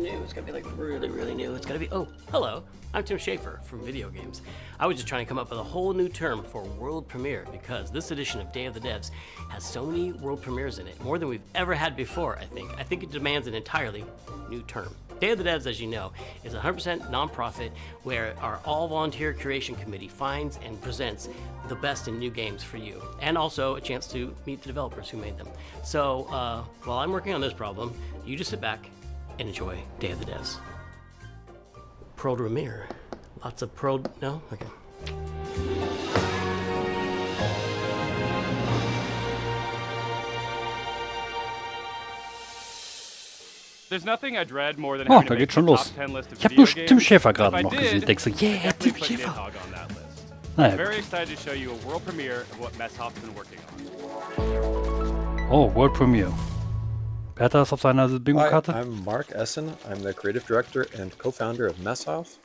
new. It's gotta be like really, really new. It's gotta be, oh, hello. I'm Tim Schafer from Video Games. I was just trying to come up with a whole new term for world premiere because this edition of Day of the Devs has so many world premieres in it, more than we've ever had before, I think. I think it demands an entirely new term. Day of the Devs, as you know, is a 100% nonprofit where our all-volunteer curation committee finds and presents the best in new games for you, and also a chance to meet the developers who made them. So while I'm working on this problem, you just sit back and enjoy Day of the Devs. Pro premiere. Lots of pro... No? Okay. There's nothing I dread more than Oh, having da to geht make schon the los. top 10 list of Ich habe video nur games. Tim Schafer If gerade I noch gesehen. did, Denkst so, yeah, I'd Tim definitely put Schafer. Nidhogg on that list. Naja, I'm very gut. excited to show you a world premiere of what Messhoff's been working on. Oh, World Premiere. Wer hat das auf seiner Hi, Bingo-Karte? I'm Mark Essen. I'm the creative director and co-founder of Messhoff.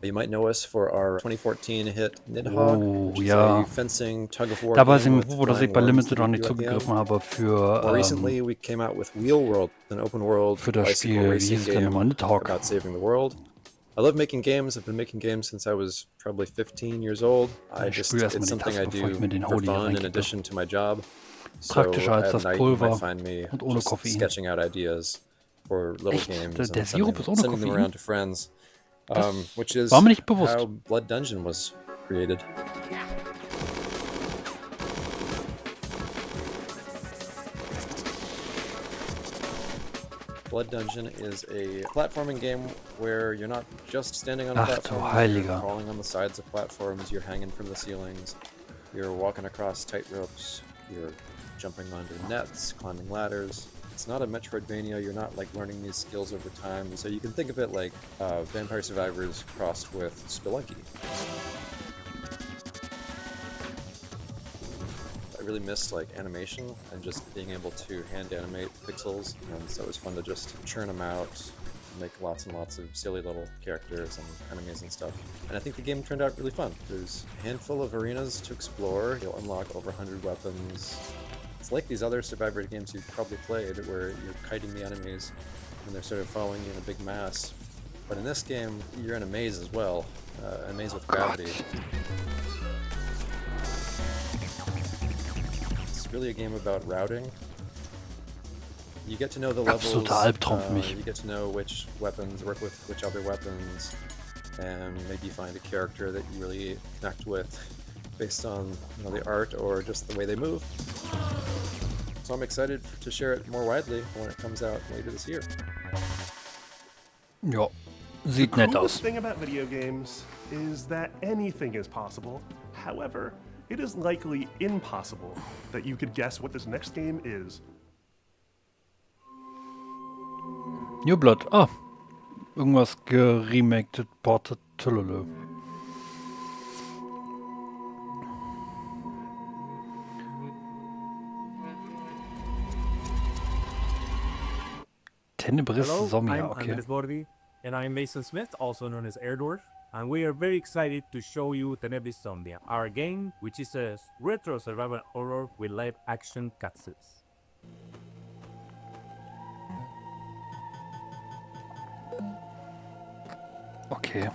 You might know us for our 2014 hit Nidhogg, Oh, which is ja. a fencing tug-of-war Da weiß ich game mir, with wo, dass ich flying bei worms Limited that noch eat nicht you at the end. zugegriffen habe More für recently, we came out with Wheel World, an open-world das bicycle Spiel, wie racing hieß es denn game nochmal? Nidhogg. about saving the world. I love making games. I've been making games since I was probably 15 years old. Ich spüre erstmal It's die something Taste, I bevor ich do mir den for Holy fun in reinkippe. addition to my job. So Praktischer als at das night you Pulver might find me und ohne just Koffein. sketching out ideas for little Echt? games Der and Sirup ist ohne sending them Koffein? around to friends. Das Which is war mir nicht bewusst. how Blood Dungeon was created. Blood Dungeon is a platforming game where you're not just standing on Ach du platforms, Heiliger. you're crawling on the sides of platforms, you're hanging from the ceilings, you're walking across tight ropes, you're jumping onto nets, climbing ladders. It's not a Metroidvania, you're not like learning these skills over time, so you can think of it like Vampire Survivors crossed with Spelunky. I really missed like animation and just being able to hand animate pixels, and so it was fun to just churn them out, make lots and lots of silly little characters and enemies and stuff. And I think the game turned out really fun. There's a handful of arenas to explore. You'll unlock over 100 weapons. It's like these other Survivor games you've probably played where you're kiting the enemies and they're sort of following you in a big mass. But in this game, you're in a maze as well, a maze with gravity. It's really a game about routing. You get to know the levels, Absoluter Albtraum für mich. you get to know which weapons work with which other weapons, and maybe find a character that you really connect with based on the art or just the way they move. So I'm excited to share it more widely when it comes out later this year. Ja, sieht nett The aus. coolest thing about video games is that anything is possible. However, it is likely impossible that you could guess what this next game is. New Blood. Ah, irgendwas geremaked, ported. Tülölö. Fenebris Hello, Somnia, I'm okay. Andres Bordi, and I'm Mason Smith, also known as Airdorf, and we are very excited to show you Fenebris Somnia, our game, which is a retro survival horror with live-action cutscenes. Okay.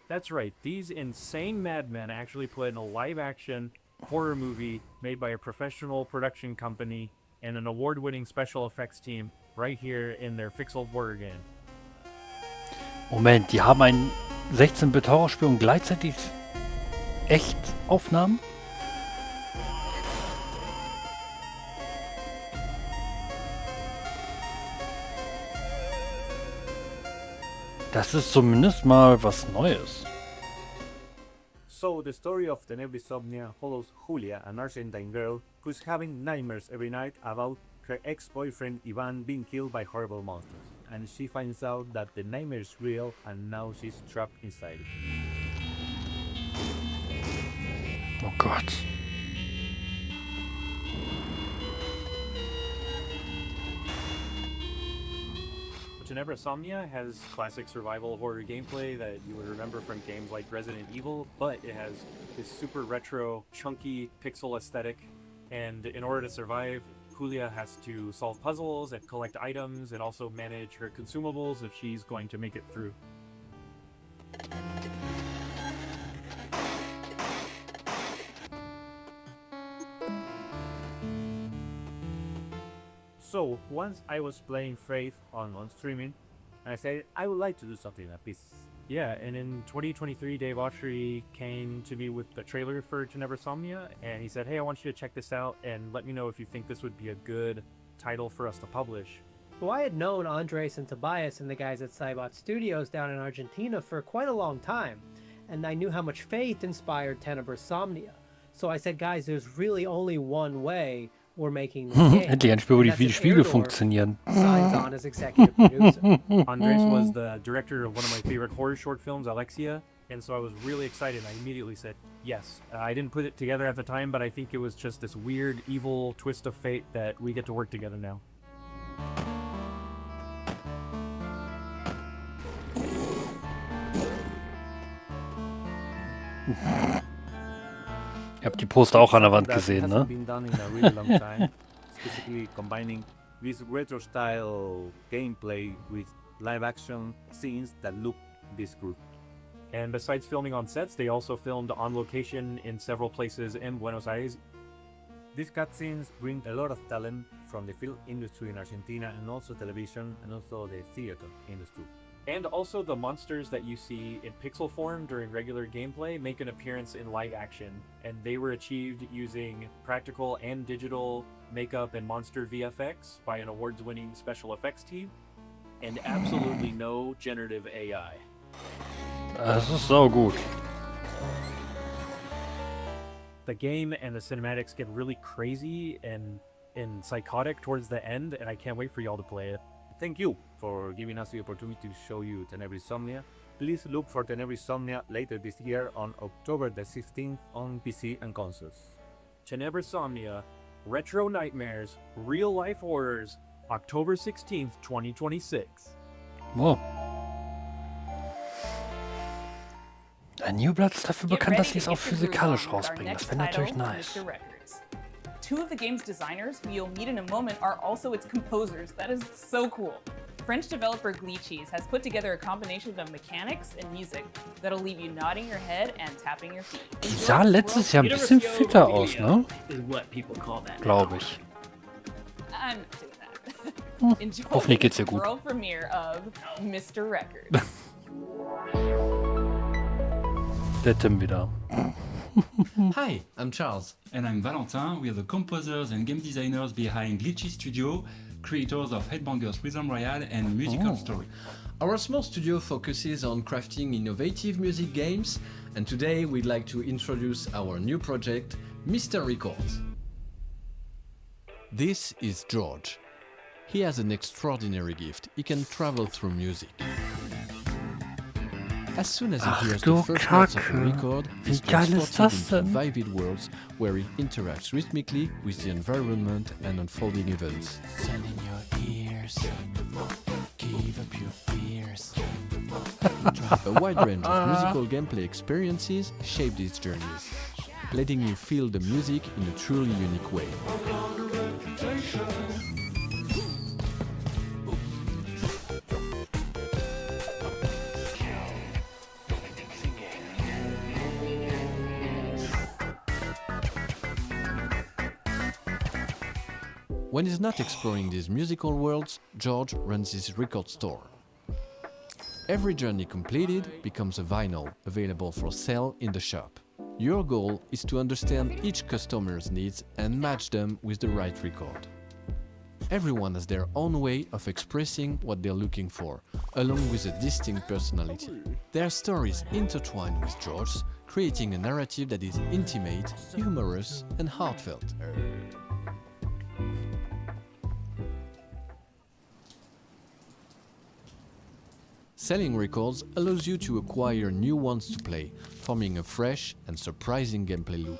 That's right, these insane madmen actually put in a live-action horror movie made by a professional production company and an award-winning special effects team right here in their Pixel Horror game. Moment, die haben ein 16-Bit-Horrorspiel und gleichzeitig echt Aufnahmen? Das ist zumindest mal was Neues. So, the story of Fenebris Somnia follows Julia, an Argentine girl who's having nightmares every night about her ex-boyfriend Ivan being killed by horrible monsters. And she finds out that the nightmare is real and now she's trapped inside it. Oh Gott. But Fenebris Somnia has classic survival horror gameplay that you would remember from games like Resident Evil, but it has this super retro, chunky pixel aesthetic, and in order to survive, Julia has to solve puzzles and collect items and also manage her consumables if she's going to make it through. So, once I was playing Faith on streaming, and I said, I would like to do something like this. Yeah, and in 2023, Dave Autry came to me with the trailer for Fenebris Somnia, and he said, hey, I want you to check this out, and let me know if you think this would be a good title for us to publish. Well, I had known Andres and Tobias and the guys at Cybot Studios down in Argentina for quite a long time, and I knew how much Faith inspired Fenebris Somnia. So I said, guys, there's really only one way we're making this game. Endlich ein Spiel, wo and die that's if Spiele Erdorf funktionieren. signs on as executive producer. Andres was the director of one of my favorite horror short films, Alexia, and so I was really excited. I immediately said yes. I didn't put it together at the time, but I think it was just this weird, evil twist of fate that we get to work together now. Ihr habt die Poster auch an der Wand That gesehen, hasn't ne? been done in a really long time. Specifically combining this retro style gameplay with live action scenes that look this group. And besides filming on sets, they also filmed on location in several places in Buenos Aires. These cutscenes bring a lot of talent from the film industry in Argentina and also television and also the theater industry. And also the monsters that you see in pixel form during regular gameplay make an appearance in live action, and they were achieved using practical and digital makeup and monster VFX by an awards-winning special effects team, and absolutely no generative AI. Das ist saugut. The game and the cinematics get really crazy and psychotic towards the end, and I can't wait for y'all to play it. Thank you for giving us the opportunity to show you Fenebris Somnia. Please look for Fenebris Somnia later this year on October the 16th on PC and consoles. Fenebris Somnia, Retro Nightmares, Real Life Horrors, October 16th, 2026. Wow. Ein Newblood ist dafür bekannt, dass sie es auch physikalisch rausbringen. Das wäre natürlich nice. Two of the game's designers, who you'll meet in a moment, are also its composers. That is so cool. French developer Glitchies has put together a combination of mechanics and music that'll leave you nodding your head and tapping your feet. Die sah letztes Jahr ein bisschen fitter aus, ne? Is what people call that. Glaube ich. I'm not doing that. Enjoy Hoffentlich geht's dir the gut. world premiere of Mr. Record. Der Tim wieder. Hi, I'm Charles. And I'm Valentin. We are the composers and game designers behind Glitchy Studio, creators of Headbangers Rhythm Royale and Musical Story. Our small studio focuses on crafting innovative music games, and today we'd like to introduce our new project, Mr. Records. This is George. He has an extraordinary gift. He can travel through music. As soon as he hears the first notes of a record, he's transported into vivid worlds where he interacts rhythmically with the environment and unfolding events. Send in your ears, give up your fears. A wide range of musical gameplay experiences shape these journeys, letting you feel the music in a truly unique way. When he's not exploring these musical worlds, George runs his record store. Every journey completed becomes a vinyl available for sale in the shop. Your goal is to understand each customer's needs and match them with the right record. Everyone has their own way of expressing what they're looking for, along with a distinct personality. Their stories intertwine with George's, creating a narrative that is intimate, humorous, and heartfelt. Selling records allows you to acquire new ones to play, forming a fresh and surprising gameplay loop.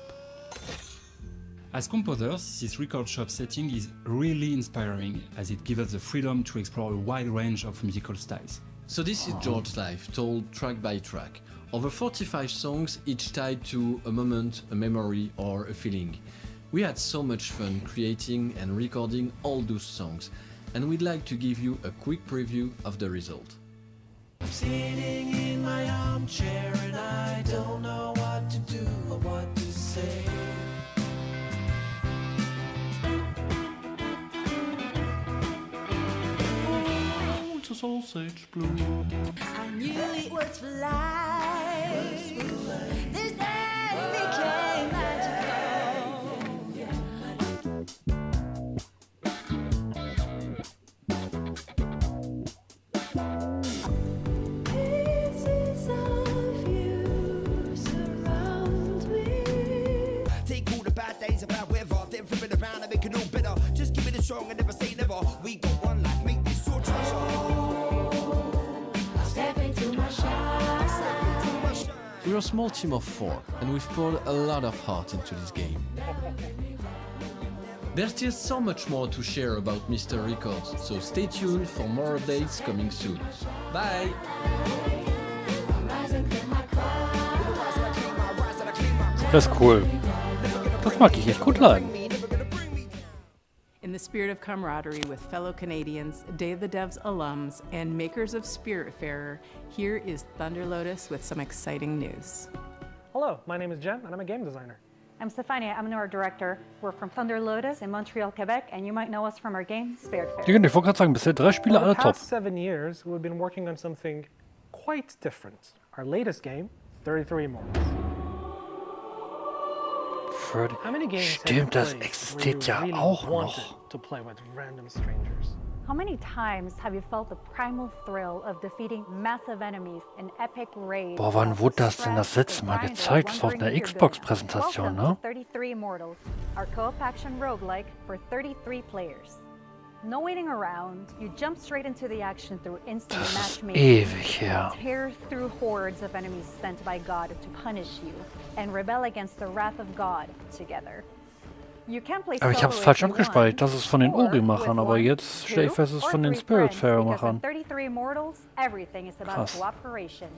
As composers, this record shop setting is really inspiring, as it gives us the freedom to explore a wide range of musical styles. So this is George's life, told track by track. Over 45 songs, each tied to a moment, a memory, or a feeling. We had so much fun creating and recording all those songs, and we'd like to give you a quick preview of the result. I'm sitting in my armchair and I don't know what to do or what to say. To sausage blue. I knew it was for life. This day became magical. Pieces of you surround me. Take all the bad days of our weather, then flip it around and make it all better. Just give it a strong and never say never. We got one life, make this your treasure. We're a small team of 4, and we've poured a lot of heart into this game. There's still so much more to share about Mr. Records, so stay tuned for more updates coming soon. Bye! Das ist cool. Das mag ich echt gut leiden. In the spirit of camaraderie with fellow Canadians, Day of the Devs alums, and makers of Spiritfarer, here is Thunder Lotus with some exciting news. Hello, my name is Jen, and I'm a game designer. I'm Stefania, I'm an art director. We're from Thunder Lotus in Montreal, Quebec, and you might know us from our game, Spiritfarer. Ich wollte gerade sagen, bisher 3 Spiele alle For the top. past 7 years, we've been working on something quite different. Our latest game, 33 Immortals. How many games have you Stimmt, das played existiert where you ja really auch wanted noch. to play with random strangers? How many times have you felt the primal thrill of defeating massive enemies in epic raids? Boah, wann wurde das denn das letzte Mal gezeigt? Das war auf einer Xbox-Präsentation, Welcome ne? to 33 Immortals, our co-op action roguelike for 33 players. No waiting around, you jump straight into the action through instant Das ist matchmaking. ewig her. Tear through hordes of enemies sent by God to punish you, and rebel against the wrath of God together. You can play Aber ich solo hab's if falsch you abgespeichert. want, Das ist von den or Ori-Machern, with aber one, jetzt stelle ich two, fest, es ist or von den three friends, because in Spiritfarer-Machern. 33 Immortals, everything is about Krass. cooperation.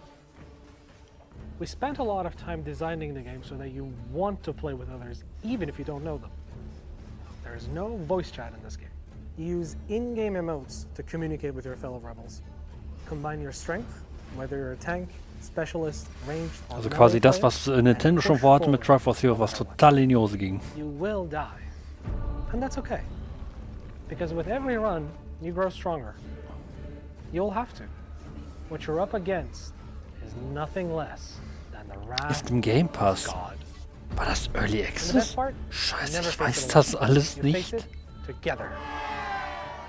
We spent a lot of time designing the game so that you want to play with others, even if you don't know them. There is no voice chat in this game. Use in-game emotes to communicate with your fellow rebels. Combine your strength, whether you're a tank, specialist, ranged, or Also melee quasi das, player, was Nintendo schon vorhatte mit Triforce Heroes, was total in die Hose ging. you will die. And that's okay. Because with every run, you grow stronger. You'll have to. What you're up against is nothing less than the wrath Ist im Game Pass. of God. War das Early And the best Access? part? Scheiße, You never ich face weiß it das alone. alles You face nicht. it together.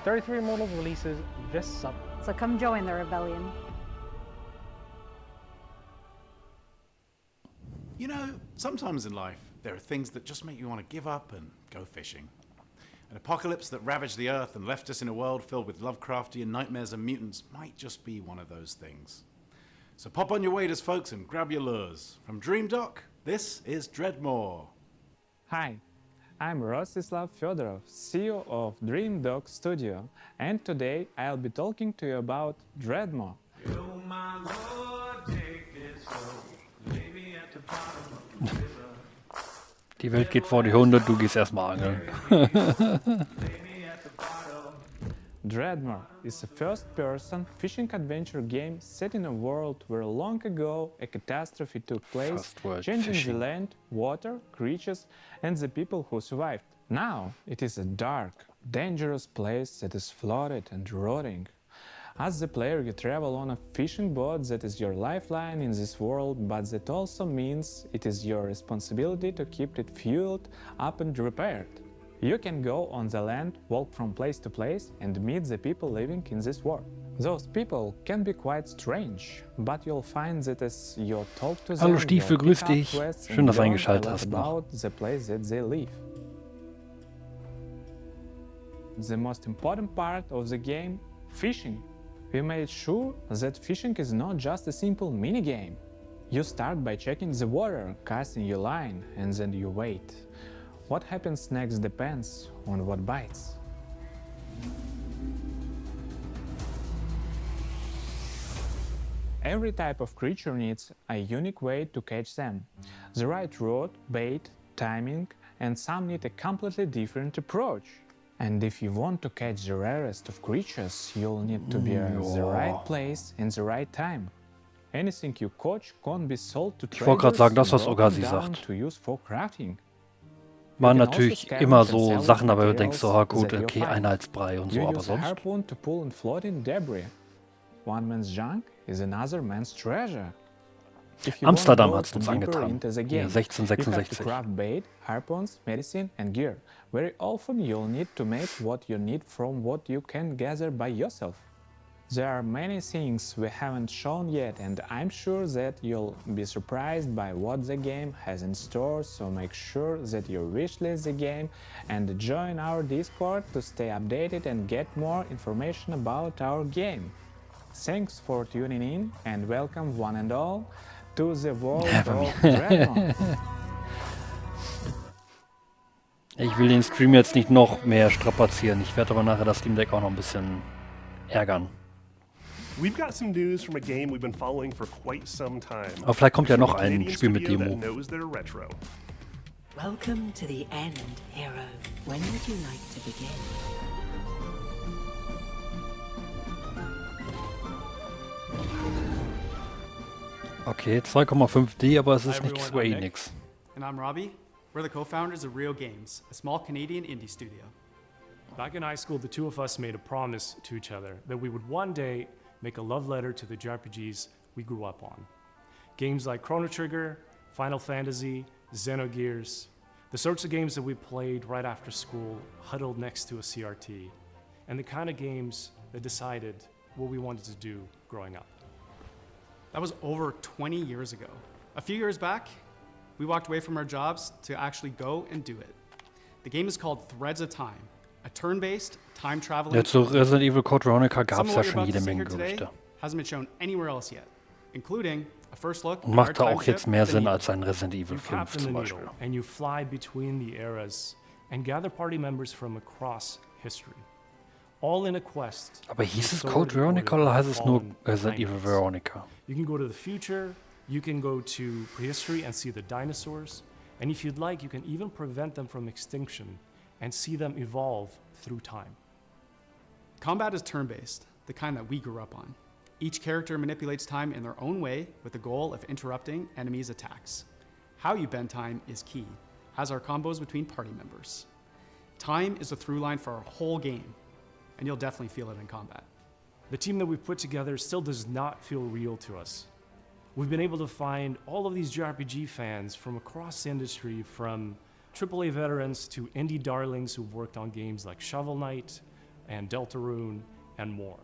33 Immortals releases this summer. So come join the rebellion. You know, sometimes in life, there are things that just make you want to give up and go fishing. An apocalypse that ravaged the Earth and left us in a world filled with Lovecraftian nightmares and mutants might just be one of those things. So pop on your waders, folks, and grab your lures. From Dream Dock, this is Dreadmore. Hi, I'm Rostislav Fedorov, CEO of Dream Dog Studio, and today I'll be talking to you about Dreadmore. Die Welt geht vor die Hunde, du gehst erstmal angeln. Dreadmore is a first-person fishing adventure game set in a world where long ago a catastrophe took place, First-world changing fishing. the land, water, creatures, and the people who survived. Now it is a dark, dangerous place that is flooded and rotting. As the player, you travel on a fishing boat that is your lifeline in this world, but that also means it is your responsibility to keep it fueled up and repaired. You can go on the land, walk from place to place, and meet the people living in this world. Those people can be quite strange, but you'll find that as you talk to them, Hallo Stiefel, you'll grüß pick up dich. quests Schön, and dass du learn eingeschaltet a lot hast noch. about the place that they live. The most important part of the game, fishing. We made sure that fishing is not just a simple minigame. You start by checking the water, casting your line, and then you wait. What happens next depends on what bites. Every type of creature needs a unique way to catch them. The right rod, bait, timing, and some need a completely different approach. And if you want to catch the rarest of creatures, you'll need to be at the right place in the right time. Anything you catch can't be sold to Ich wollte gerade sagen, das, was Ogasi sagt. to use for crafting. Waren natürlich immer so Sachen dabei, wo du denkst, so, gut, okay, Einheitsbrei und so, aber You use a sonst. harpoon to pull and floating debris. One man's junk is another man's treasure. If you Amsterdam want hat's to uns go deeper angetan. into the Hier, game, you have to 1666. craft bait, harpoons, medicine and gear. Very often you'll need to make what you need from what you can gather by yourself. There are many things we haven't shown yet, and I'm sure that you'll be surprised by what the game has in store, so make sure that you wishlist the game and join our Discord to stay updated and get more information about our game. Thanks for tuning in and welcome one and all to the world of Dragon. Ich will den Stream jetzt nicht noch mehr strapazieren. Ich werde aber nachher das Steam Deck auch noch ein bisschen ärgern. We've got some news from a game we've been following for quite some time. Aber vielleicht kommt ja From noch a ein Canadian Spiel mit studio Demo. that knows their retro. Welcome to the end, hero. When would you like to begin? Okay, 2,5D, aber es Hi ist nicht everyone, Square I'm Nick. Enix. And I'm Robbie. We're the co-founders of Real Games, a small Canadian indie studio. Back in high school, the two of us made a promise to each other that we would one day make a love letter to the JRPGs we grew up on. Games like Chrono Trigger, Final Fantasy, Xenogears, the sorts of games that we played right after school, huddled next to a CRT, and the kind of games that decided what we wanted to do growing up. That was over 20 years ago. A few years back, we walked away from our jobs to actually go and do it. The game is called Threads of Time, a turn-based, time-traveling... Ja, zu Resident Evil Code Veronica gab Some es of ja what schon you're about to jede see Menge here today Gerüchte. hasn't been shown anywhere else yet, including a first look Und at our macht da time auch jetzt ship, mehr the Sinn Needle. als ein Resident Evil You 5 captain zum the Beispiel. needle, and you fly between the eras and gather party members from across history. All in a quest. Aber to hieß es restore Code the Veronica order oder of heißt es nur fallen Resident Evil dynasties. Veronica? You can go to the future, you can go to prehistory and see the dinosaurs, and if you'd like, you can even prevent them from extinction and see them evolve through time. Combat is turn-based, the kind that we grew up on. Each character manipulates time in their own way with the goal of interrupting enemies' attacks. How you bend time is key, as are combos between party members. Time is the through line for our whole game, and you'll definitely feel it in combat. The team that we've put together still does not feel real to us. We've been able to find all of these JRPG fans from across the industry, from AAA veterans to indie darlings who've worked on games like Shovel Knight and Deltarune and more.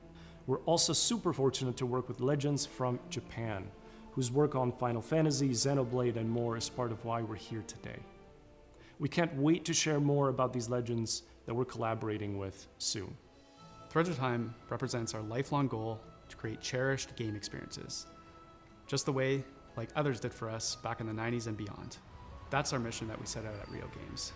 We're also super fortunate to work with legends from Japan, whose work on Final Fantasy, Xenoblade, and more is part of why we're here today. We can't wait to share more about these legends that we're collaborating with soon. Threads of Time represents our lifelong goal to create cherished game experiences, just the way like others did for us back in the 90s and beyond. That's our mission that we set out at Real Games,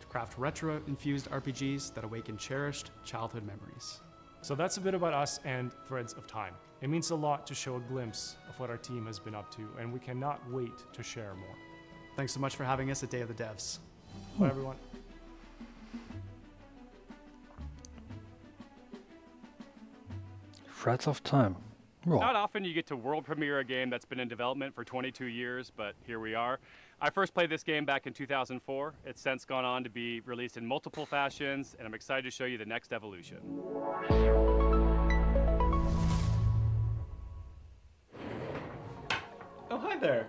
to craft retro-infused RPGs that awaken cherished childhood memories. So that's a bit about us and Threads of Time. It means a lot to show a glimpse of what our team has been up to, and we cannot wait to share more. Thanks so much for having us at Day of the Devs. Bye, everyone. Threads of Time. Ja. Not often you get to world premiere a game that's been in development for 22 years, but here we are. I first played this game back in 2004. It's since gone on to be released in multiple fashions, and I'm excited to show you the next evolution. Oh, hi there.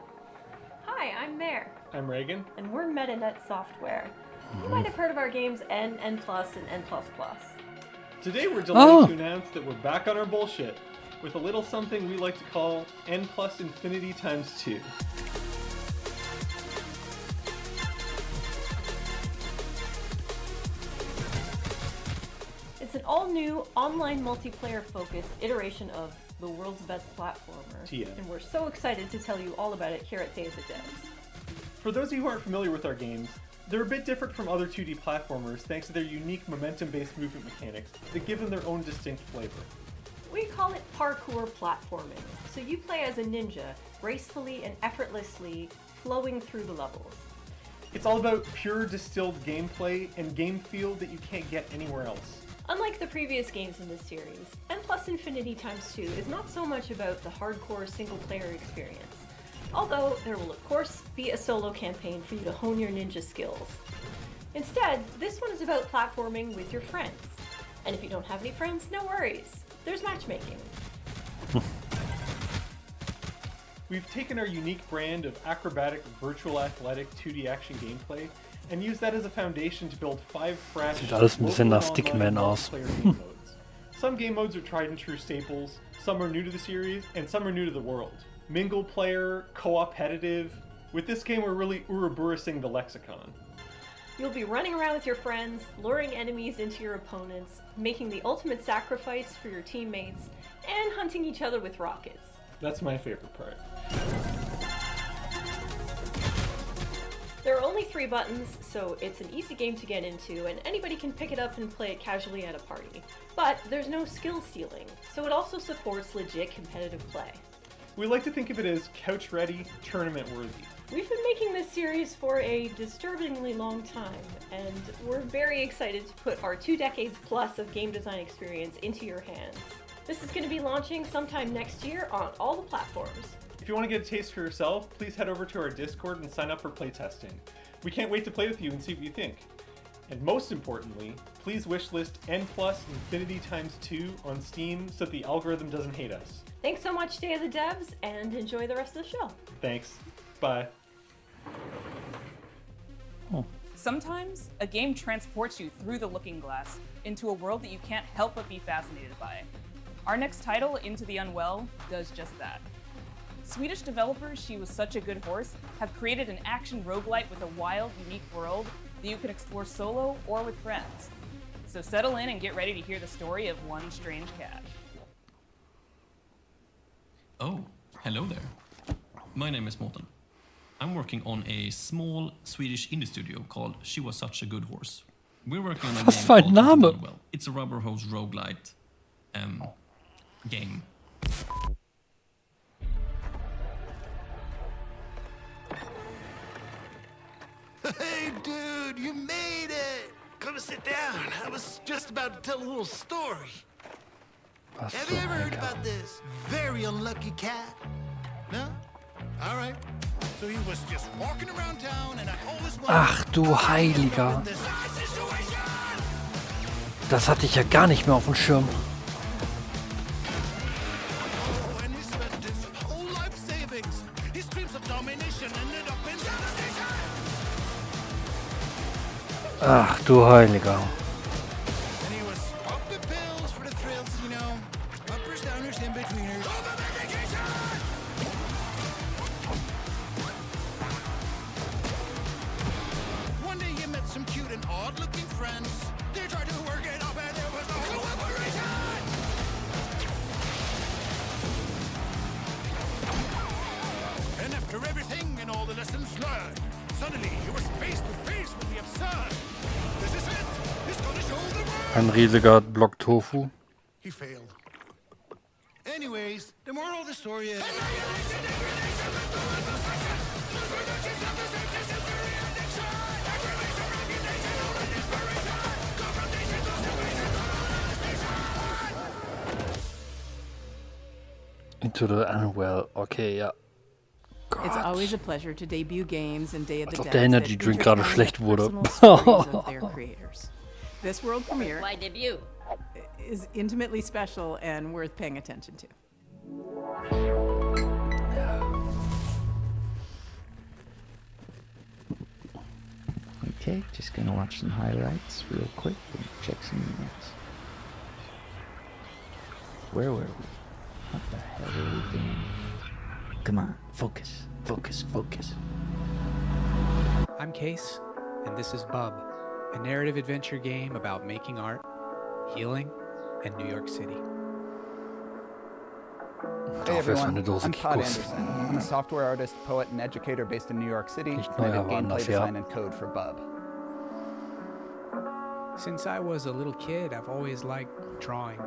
Hi, I'm Mare, I'm Reagan. and we're MetaNet Software. You might have heard of our games N, N+, and N++. Today we're delighted Oh. to announce that we're back on our bullshit with a little something we like to call N plus infinity times 2. It's an all-new, online multiplayer-focused iteration of the world's best platformer. TM. And we're so excited to tell you all about it here at Day of the Devs. For those of you who aren't familiar with our games, They're a bit different from other 2D platformers thanks to their unique momentum-based movement mechanics that give them their own distinct flavor. We call it parkour platforming. So you play as a ninja, gracefully and effortlessly flowing through the levels. It's all about pure distilled gameplay and game feel that you can't get anywhere else. Unlike the previous games in this series, N+ Infinity x2 is not so much about the hardcore single-player experience. Although there will of course be a solo campaign for you to hone your ninja skills. Instead, this one is about platforming with your friends. And if you don't have any friends, no worries. There's matchmaking. We've taken our unique brand of acrobatic, virtual athletic 2D action gameplay and used that as a foundation to build 5 fresh, Sieht alles ein bisschen nach local Stickman online aus. multiplayer game modes. Some game modes are tried and true staples, some are new to the series, and some are new to the world. Mingle player, co-opetitive. With this game, we're really Ouroboros-ing the lexicon. You'll be running around with your friends, luring enemies into your opponents, making the ultimate sacrifice for your teammates, and hunting each other with rockets. That's my favorite part. There are only 3 buttons, so it's an easy game to get into, and anybody can pick it up and play it casually at a party. But there's no skill stealing, so it also supports legit competitive play. We like to think of it as couch-ready, tournament-worthy. We've been making this series for a disturbingly long time, and we're very excited to put our 2 decades plus of game design experience into your hands. This is going to be launching sometime next year on all the platforms. If you want to get a taste for yourself, please head over to our Discord and sign up for playtesting. We can't wait to play with you and see what you think. And most importantly, please wishlist N+ Infinity x2 on Steam so that the algorithm doesn't hate us. Thanks so much, Day of the Devs, and enjoy the rest of the show. Thanks. Bye. Sometimes, a game transports you through the looking glass into a world that you can't help but be fascinated by. Our next title, Into the Unwell, does just that. Swedish developers She Was Such a Good Horse have created an action roguelite with a wild, unique world that you can explore solo or with friends. So settle in and get ready to hear the story of one strange cat. Oh, hello there. My name is Morten. I'm working on a small Swedish indie studio called She Was Such a Good Horse. We're working on a Was game für ein called Name? Into the Unwell. It's a rubber hose roguelite game. Hey, dude, you made it! Come sit down. I was just about to tell a little story. Was Have so you ever heard mega. about this very unlucky cat? No? All right. So he was just walking around town and I always Ach du Heiliger. Das hatte ich ja gar nicht mehr auf dem Schirm. and he spent his whole life savings. His dreams of domination ended up in Ach du Heiliger. and he was popping pills for the thrills, you know. Uppers, downers, in betweeners. One day he met some cute and odd-looking friends. They tried to work it up and there was no cooperation. And after everything and all the lessons learned, suddenly he was face to face with the absurd. This is it. He's gonna show the world. Ein riesiger Block Tofu. He failed. Anyways, the moral of the story is... Into the Unwell. Okay, ja. It's always a pleasure to debut games and Day of the Als ob Devs der Energy that Drink gerade intertwine schlecht the wurde. personal stories of their creators. This world premiere Why debut? is intimately special and worth paying attention to. Okay, just gonna watch some highlights real quick and check some emails. Where were we? What the hell were we doing? Come on, focus, focus, focus. I'm Case, and this is Bub, a narrative adventure game about making art, healing, and New York City. Hey Dafür ist meine everyone, Dose I'm Todd Kikus. Anderson. I'm a software artist, poet, and educator based in New York City, Nicht and I neu, did aber gameplay anders, ja. design and code for Bub. Since I was a little kid, I've always liked drawing,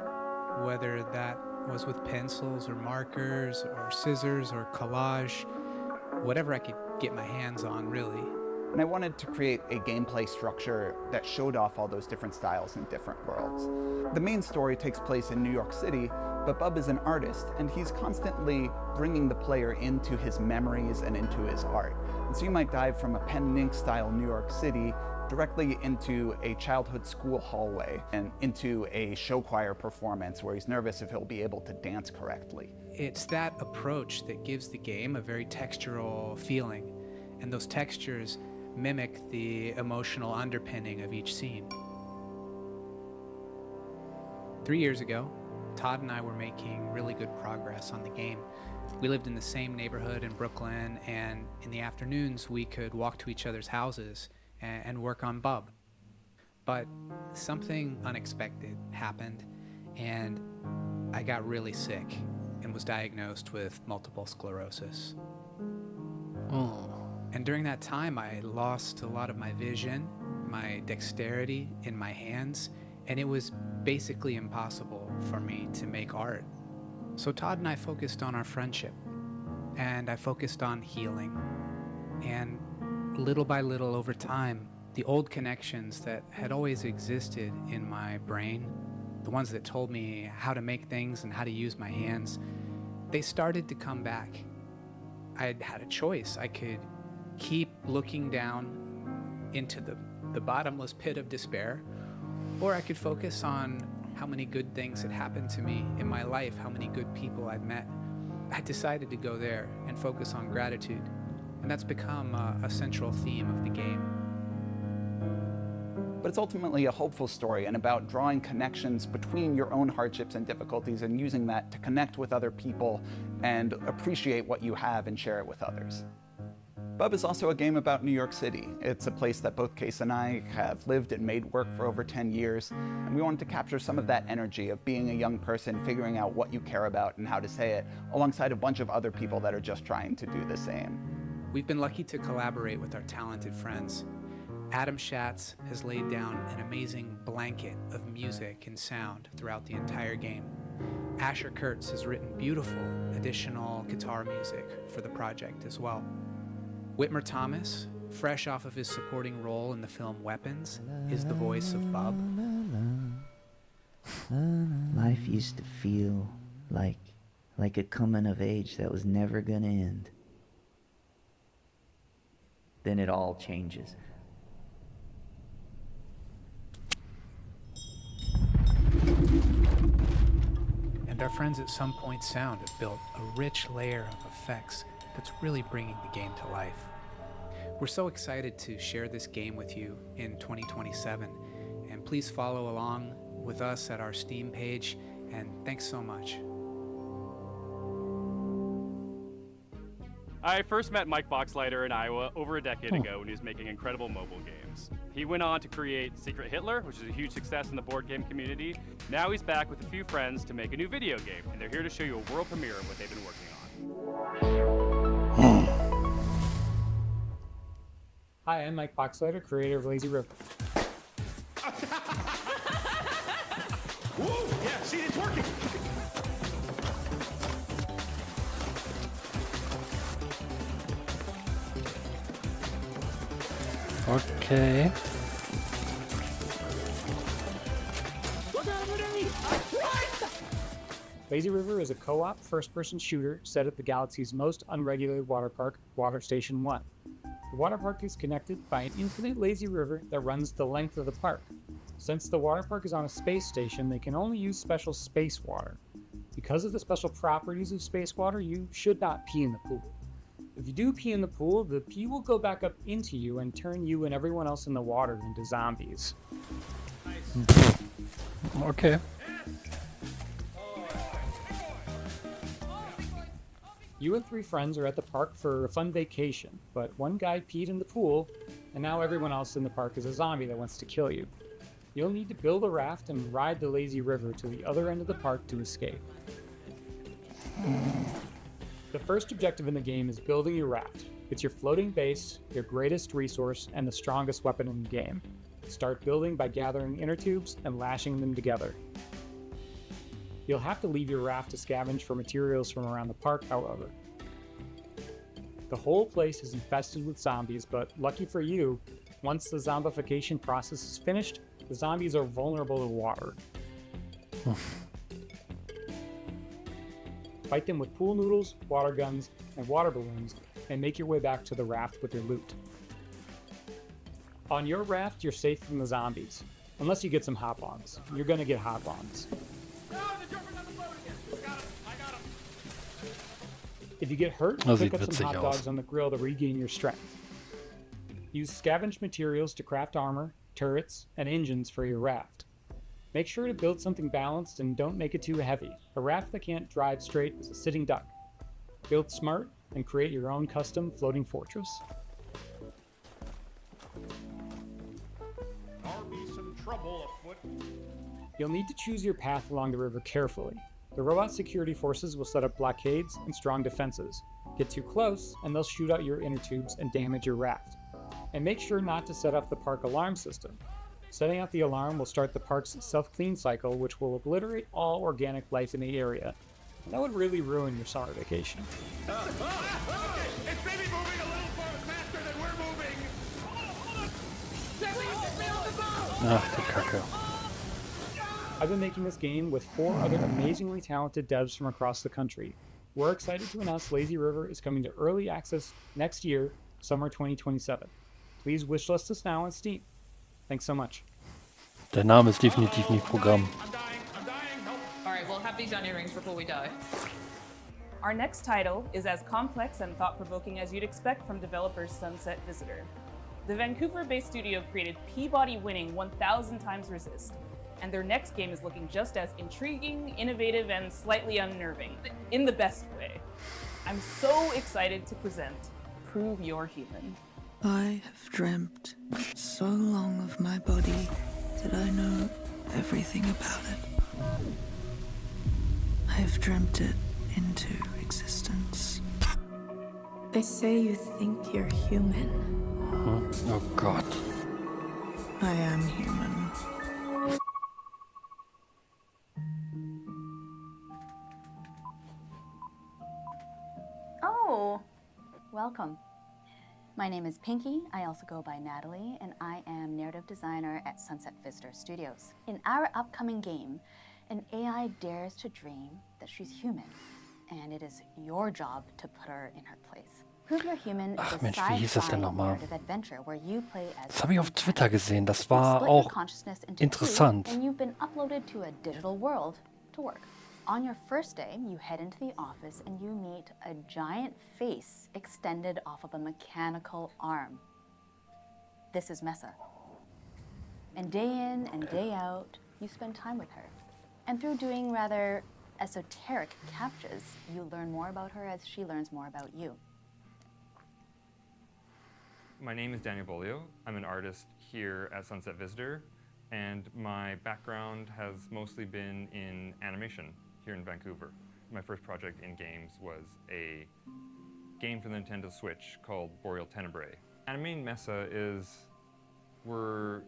whether that was with pencils or markers or scissors or collage, whatever I could get my hands on, really. And I wanted to create a gameplay structure that showed off all those different styles in different worlds. The main story takes place in New York City, but Bub is an artist, and he's constantly bringing the player into his memories and into his art. And so you might dive from a pen and ink style New York City directly into a childhood school hallway and into a show choir performance where he's nervous if he'll be able to dance correctly. It's that approach that gives the game a very textural feeling, and those textures mimic the emotional underpinning of each scene. 3 years ago, Todd and I were making really good progress on the game. We lived in the same neighborhood in Brooklyn, and in the afternoons we could walk to each other's houses and work on Bub. But something unexpected happened, and I got really sick and was diagnosed with multiple sclerosis. And during that time, I lost a lot of my vision, my dexterity in my hands, and it was basically impossible for me to make art. So Todd and I focused on our friendship, and I focused on healing. And little by little over time, the old connections that had always existed in my brain, the ones that told me how to make things and how to use my hands, they started to come back. I had a choice. I could keep looking down into the bottomless pit of despair, or I could focus on how many good things had happened to me in my life, how many good people I'd met. I decided to go there and focus on gratitude, and that's become a central theme of the game. But it's ultimately a hopeful story and about drawing connections between your own hardships and difficulties and using that to connect with other people and appreciate what you have and share it with others. Bub is also a game about New York City. It's a place that both Case and I have lived and made work for over 10 years, and we wanted to capture some of that energy of being a young person, figuring out what you care about and how to say it, alongside a bunch of other people that are just trying to do the same. We've been lucky to collaborate with our talented friends. Adam Schatz has laid down an amazing blanket of music and sound throughout the entire game. Asher Kurtz has written beautiful additional guitar music for the project as well. Whitmer Thomas, fresh off of his supporting role in the film Weapons, is the voice of Bub. Life used to feel like a coming of age that was never gonna end. Then it all changes. And our friends at Some Point Sound have built a rich layer of effects that's really bringing the game to life. We're so excited to share this game with you in 2027, and please follow along with us at our Steam page, and thanks so much. I first met Mike Boxleiter in Iowa over a decade ago when he was making incredible mobile games. He went on to create Secret Hitler, which is a huge success in the board game community. Now he's back with a few friends to make a new video game, and they're here to show you a world premiere of what they've been working on. Hi, I'm Mike Boxleiter, creator of Lazy River. Whoa! Yeah, see, it's working! Okay. Lazy River is a co-op first-person shooter set at the galaxy's most unregulated water park, Water Station 1. The water park is connected by an infinite lazy river that runs the length of the park. Since the water park is on a space station, they can only use special space water. Because of the special properties of space water, you should not pee in the pool. If you do pee in the pool, the pee will go back up into you and turn you and everyone else in the water into zombies. Okay. You and 3 friends are at the park for a fun vacation, but one guy peed in the pool, and now everyone else in the park is a zombie that wants to kill you. You'll need to build a raft and ride the lazy river to the other end of the park to escape. The first objective in the game is building your raft. It's your floating base, your greatest resource, and the strongest weapon in the game. Start building by gathering inner tubes and lashing them together. You'll have to leave your raft to scavenge for materials from around the park, however. The whole place is infested with zombies, but lucky for you, once the zombification process is finished, the zombies are vulnerable to water. Fight them with pool noodles, water guns, and water balloons, and make your way back to the raft with your loot. On your raft, you're safe from the zombies, unless you get some hop-ons. You're gonna get hop-ons. If you get hurt, pick up some hot dogs on the grill to regain your strength. Use scavenged materials to craft armor, turrets, and engines for your raft. Make sure to build something balanced and don't make it too heavy. A raft that can't drive straight is a sitting duck. Build smart and create your own custom floating fortress. There'll be some trouble afoot. You'll need to choose your path along the river carefully. The robot security forces will set up blockades and strong defenses. Get too close, and they'll shoot out your inner tubes and damage your raft. And make sure not to set off the park alarm system. Setting out the alarm will start the park's self-clean cycle, which will obliterate all organic life in the area. And that would really ruin your summer vacation. It's maybe moving a little faster than we're moving. Ach, die Kacke. I've been making this game with 4 other amazingly talented devs from across the country. We're excited to announce Lazy River is coming to early access next year, summer 2027. Please wishlist us now on Steam. Thanks so much. Der Name ist definitiv nicht Programm. Alright, we'll have these onion rings before we die. Our next title is as complex and thought-provoking as you'd expect from developers Sunset Visitor. The Vancouver-based studio created Peabody-winning 1000 Times Resist, and their next game is looking just as intriguing, innovative, and slightly unnerving, in the best way. I'm so excited to present Prove You're Human. I have dreamt so long of my body that I know everything about it. I have dreamt it into existence. They say you think you're human. Oh Gott. I am human. Oh, welcome. My name is Pinky. I also go by Natalie, and I am narrative designer at Sunset Visitor Studios. In our upcoming game, an AI dares to dream that she's human, and it is your job to put her in her place. Prove You're Human is a Mensch, wie hieß das denn sci-fi nochmal? narrative adventure where you play as Das habe ich auf Twitter gesehen. Das You war split your auch consciousness into interessant. two, and you've been uploaded to a digital world to work. On your first day, you head into the office and you meet a giant face extended off of a mechanical arm. This is Mesa. And day in and day out, you spend time with her. And through doing rather esoteric captchas, you learn more about her as she learns more about you. My name is Daniel Bolio. I'm an artist here at Sunset Visitor, and my background has mostly been in animation here in Vancouver. My first project in games was a game for the Nintendo Switch called Boreal Tenebrae. Animating Mesa is, we're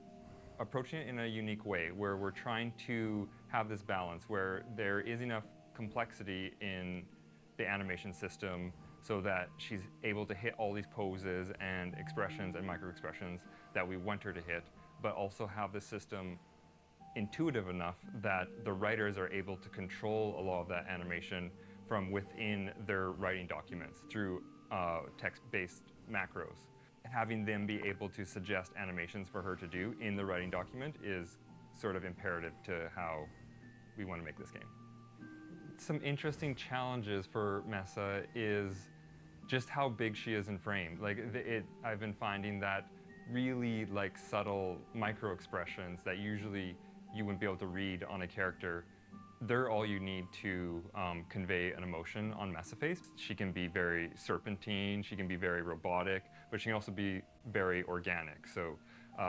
approaching it in a unique way, where we're trying to have this balance where there is enough complexity in the animation system so that she's able to hit all these poses and expressions and micro-expressions that we want her to hit, but also have the system intuitive enough that the writers are able to control a lot of that animation from within their writing documents through text-based macros. Having them be able to suggest animations for her to do in the writing document is sort of imperative to how we want to make this game. Some interesting challenges for Mesa is just how big she is in frame. Like I've been finding that really like subtle micro expressions that usually you wouldn't be able to read on a character, they're all you need to convey an emotion on Mesa face. She can be very serpentine, she can be very robotic, but she can also be very organic. So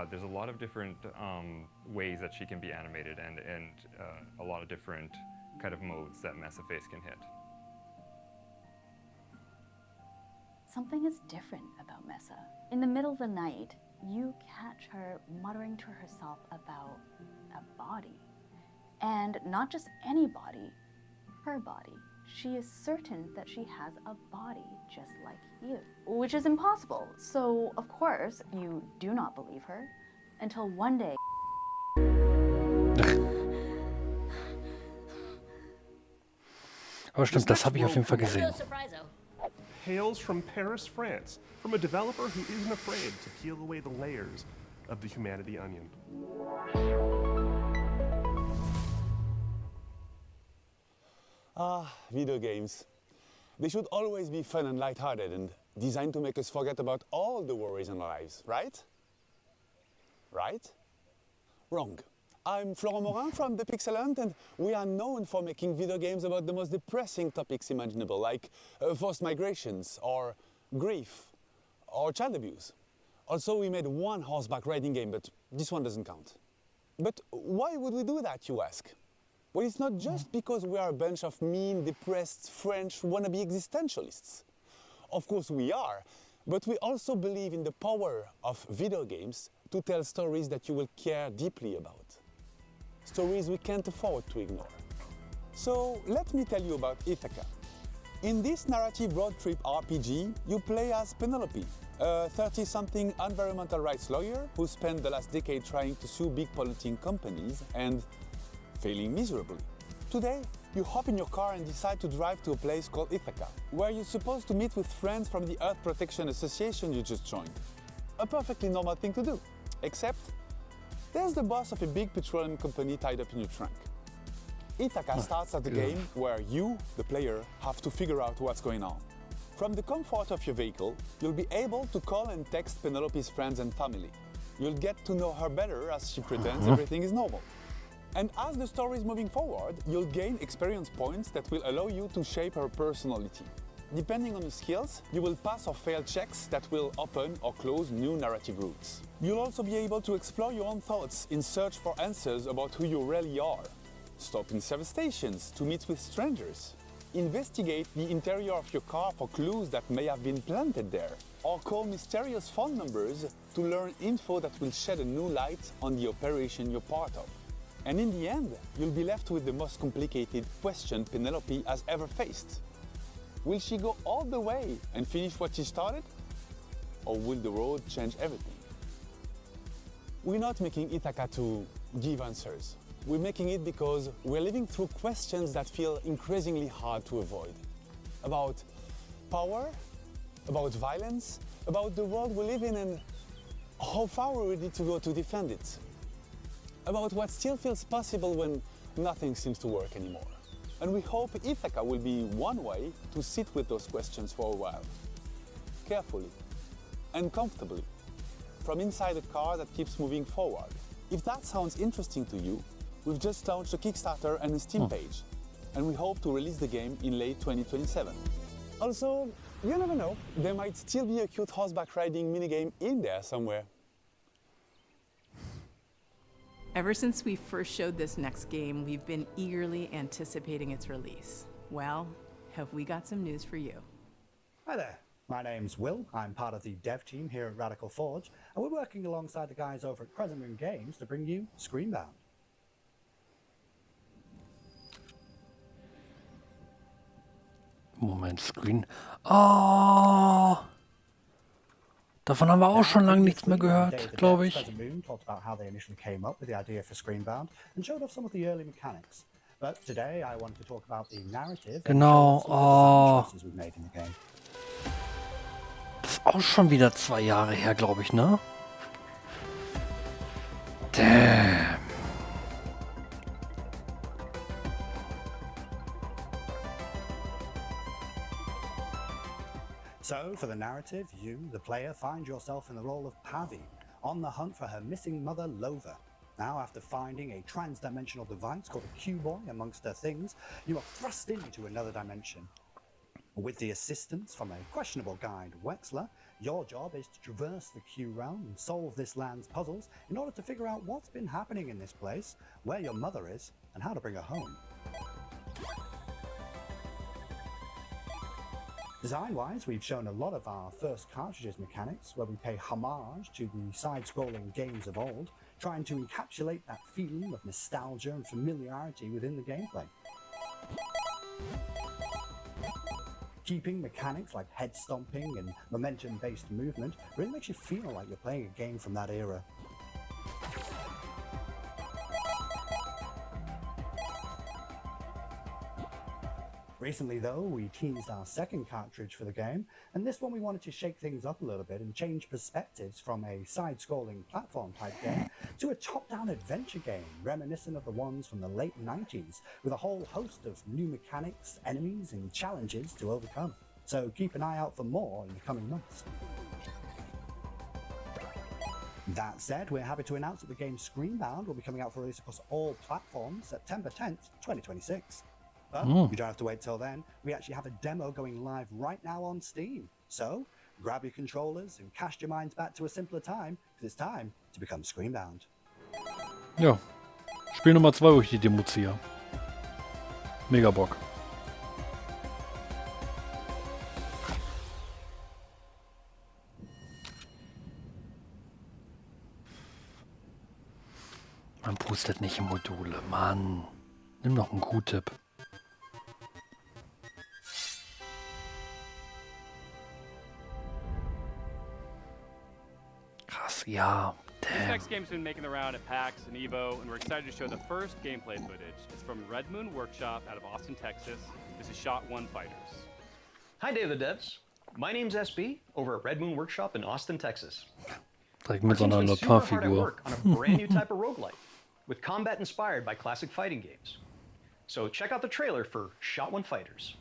there's a lot of different ways that she can be animated and a lot of different kind of modes that Mesa face can hit. something is different about Mesa. In the middle of the night, you catch her muttering to herself about a body. And not just any body, her body. She is certain that she has a body just like you, which is impossible. So, of course, you do not believe her until one day. Aber stimmt, das habe ich auf jeden Fall gesehen. Hails from Paris, France, from a developer who isn't afraid to peel away the layers of the humanity onion. Video games. They should always be fun and lighthearted and designed to make us forget about all the worries in our lives, right? Right? Wrong. I'm Florent Morin from The Pixel Hunt, and we are known for making video games about the most depressing topics imaginable, like forced migrations, or grief, or child abuse. Also, we made one horseback riding game, but this one doesn't count. But why would we do that, you ask? Well, it's not just because we are a bunch of mean, depressed French wannabe existentialists. Of course we are, but we also believe in the power of video games to tell stories that you will care deeply about. Stories we can't afford to ignore. So let me tell you about Ithaca. In this narrative road trip RPG, you play as Penelope, a 30-something environmental rights lawyer who spent the last decade trying to sue big polluting companies and failing miserably. Today, you hop in your car and decide to drive to a place called Ithaca, where you're supposed to meet with friends from the Earth Protection Association you just joined. A perfectly normal thing to do, except there's the boss of a big petroleum company tied up in your trunk. Ithaca starts as a game where you, the player, have to figure out what's going on. From the comfort of your vehicle, you'll be able to call and text Penelope's friends and family. You'll get to know her better as she pretends everything is normal. And as the story is moving forward, you'll gain experience points that will allow you to shape her personality. Depending on your skills, you will pass or fail checks that will open or close new narrative routes. You'll also be able to explore your own thoughts in search for answers about who you really are. Stop in service stations to meet with strangers. Investigate the interior of your car for clues that may have been planted there. Or call mysterious phone numbers to learn info that will shed a new light on the operation you're part of. And in the end, you'll be left with the most complicated question Penelope has ever faced. Will she go all the way and finish what she started? Or will the road change everything? We're not making Ithaca to give answers. We're making it because we're living through questions that feel increasingly hard to avoid. About power, about violence, about the world we live in and how far we're ready to go to defend it. About what still feels possible when nothing seems to work anymore. And we hope Ithaca will be one way to sit with those questions for a while. Carefully and comfortably, from inside a car that keeps moving forward. If that sounds interesting to you, we've just launched a Kickstarter and a Steam page, and we hope to release the game in late 2027. Also, you never know, there might still be a cute horseback riding minigame in there somewhere. Ever since we first showed this next game, we've been eagerly anticipating its release. Well, have we got some news for you? Hi there, my name's Will. I'm part of the dev team here at Radical Forge, and we're working alongside the guys over at Crescent Moon Games to bring you Screenbound. Moment, Screen. Oh! Davon haben wir auch schon lange nichts mehr gehört, glaube ich. Talked about how they initially came up with the idea for Screenbound and showed off some of the early mechanics. But today I wanted to talk about the narrative. Genau. Oh. Choices we've made in the game. Das ist auch schon wieder 2 Jahre her, glaube ich, ne? Damn. So, for the narrative, you, the player, find yourself in the role of Pavi, on the hunt for her missing mother, Lova. Now, after finding a trans-dimensional device called a Q-Boy amongst her things, you are thrust into another dimension. With the assistance from a questionable guide, Wexler, your job is to traverse the Q realm and solve this land's puzzles in order to figure out what's been happening in this place, where your mother is, and how to bring her home. Design-wise, we've shown a lot of our first cartridges mechanics, where we pay homage to the side-scrolling games of old, trying to encapsulate that feeling of nostalgia and familiarity within the gameplay. Keeping mechanics like head stomping and momentum-based movement really makes you feel like you're playing a game from that era. Recently though, we teased our second cartridge for the game, and this one we wanted to shake things up a little bit and change perspectives from a side-scrolling platform type game to a top-down adventure game reminiscent of the ones from the late 90s, with a whole host of new mechanics, enemies and challenges to overcome. So keep an eye out for more in the coming months. That said, we're happy to announce that the game Screenbound will be coming out for release across all platforms September 10th, 2026. But you don't have to wait till then. We actually have a demo going live right now on Steam. So grab your controllers and cast your minds back to a simpler time, because it's time to become Screenbound. Ja, Spiel Nummer 2, wo ich die Demo ziehe. Mega Bock. Man pustet nicht in Module, Mann. Nimm doch einen Q-Tip. Krass, ja. This next game's been making the round at PAX and EVO, and we're excited to show the first gameplay footage. It's from Red Moon Workshop out of Austin, Texas. This is Shot 1 Fighters. Hi, Day of the Devs. My name's SB over at Red Moon Workshop in Austin, Texas. Direkt mit so einer Lapin-Figur. Lapin-Figur. On a brand new type of roguelite, with combat inspired by classic fighting games. So check out the trailer for Shot 1 Fighters.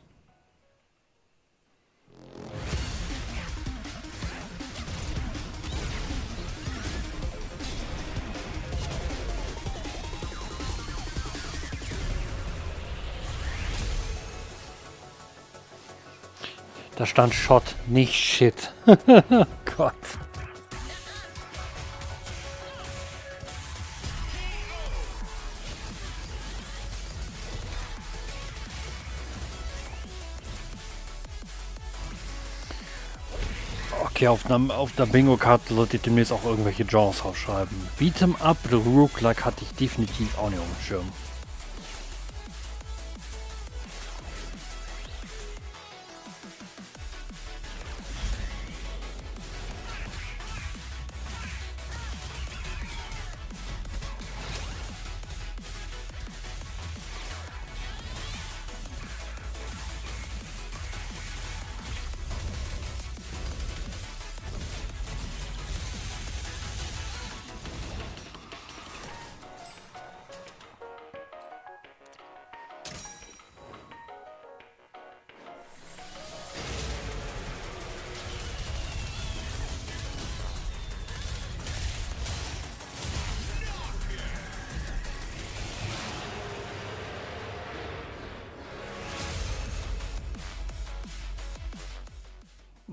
Da stand Shot, nicht Shit. Gott. Okay, auf der Bingo-Karte sollte ich demnächst auch irgendwelche Genres aufschreiben. Beat'em Up, Roguelike hatte ich definitiv auch nicht auf dem Schirm.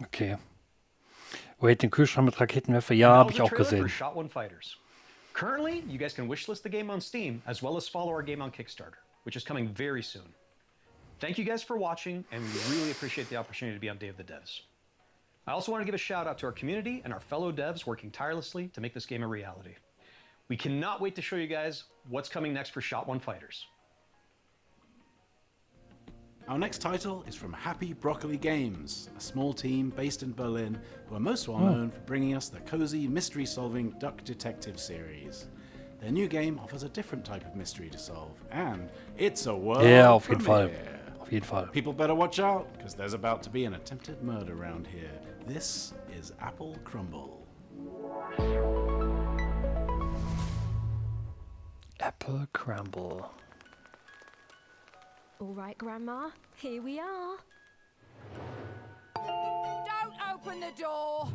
Okay. Wait, den Kühlschrank mit Raketenwerfer? Ja, habe ich auch gesehen. Shot 1 Fighters. Currently, you guys can wishlist the game on Steam, as well as follow our game on Kickstarter, which is coming very soon. Thank you guys for watching, and we really appreciate the opportunity to be on Day of the Devs. I also want to give a shout out to our community and our fellow devs working tirelessly to make this game a reality. We cannot wait to show you guys what's coming next for Shot 1 Fighters. Our next title is from Happy Broccoli Games, a small team based in Berlin who are most well known for bringing us the cozy mystery-solving Duck Detective series. Their new game offers a different type of mystery to solve, and it's a world Ja, auf jeden premiere. Fall. Auf jeden Fall. People better watch out, because there's about to be an attempted murder around here. This is Apple Crumble. Apple Crumble. All right, Grandma, here we are. Don't open the door!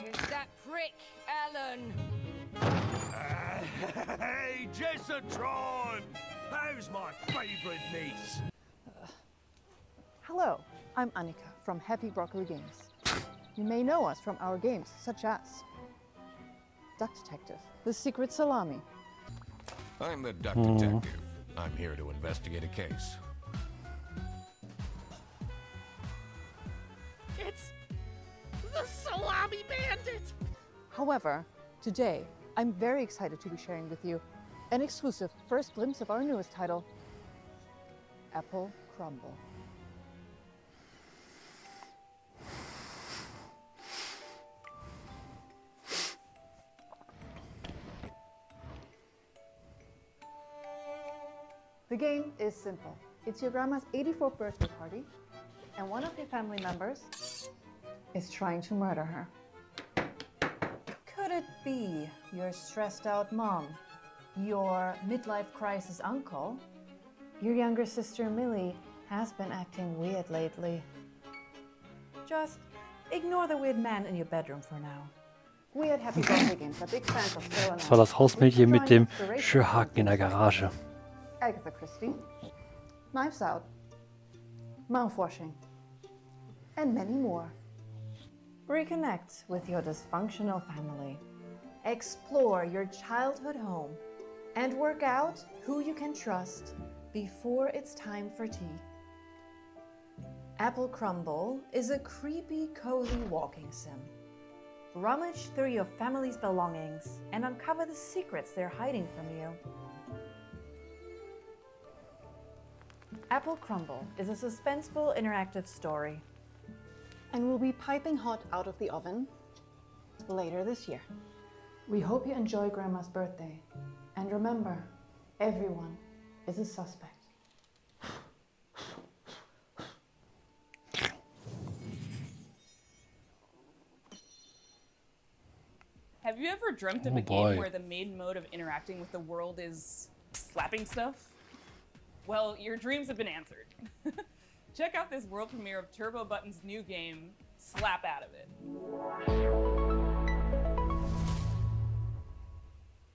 It's that prick, Ellen. Hey, Jessatron! How's my favourite niece? Hello, I'm Annika from Happy Broccoli Games. You may know us from our games such as Duck Detective, The Secret Salami. I'm the Duck Detective. I'm here to investigate a case. However, today, I'm very excited to be sharing with you an exclusive first glimpse of our newest title, Apple Crumble. The game is simple. It's your grandma's 84th birthday party, and one of your family members is trying to murder her. Could it be your stressed out mom, your midlife crisis uncle? Your younger sister Millie has been acting weird lately. Just ignore the weird man in your bedroom for now. We at Happy Birthday Games are big fans of Sarah Das war das Hausmädchen mit dem Schürhaken in der Garage. Agatha Christie, Knives Out, Mouthwashing, and many more. Reconnect with your dysfunctional family. Explore your childhood home and work out who you can trust before it's time for tea. Apple Crumble is a creepy, cozy walking sim. Rummage through your family's belongings and uncover the secrets they're hiding from you. Apple Crumble is a suspenseful interactive story. And will be piping hot out of the oven later this year. We hope you enjoy Grandma's birthday. And remember, everyone is a suspect. Have you ever dreamt of a game where the main mode of interacting with the world is slapping stuff? Well, your dreams have been answered. Check out this world premiere of Turbo Button's new game, Slap Out of It.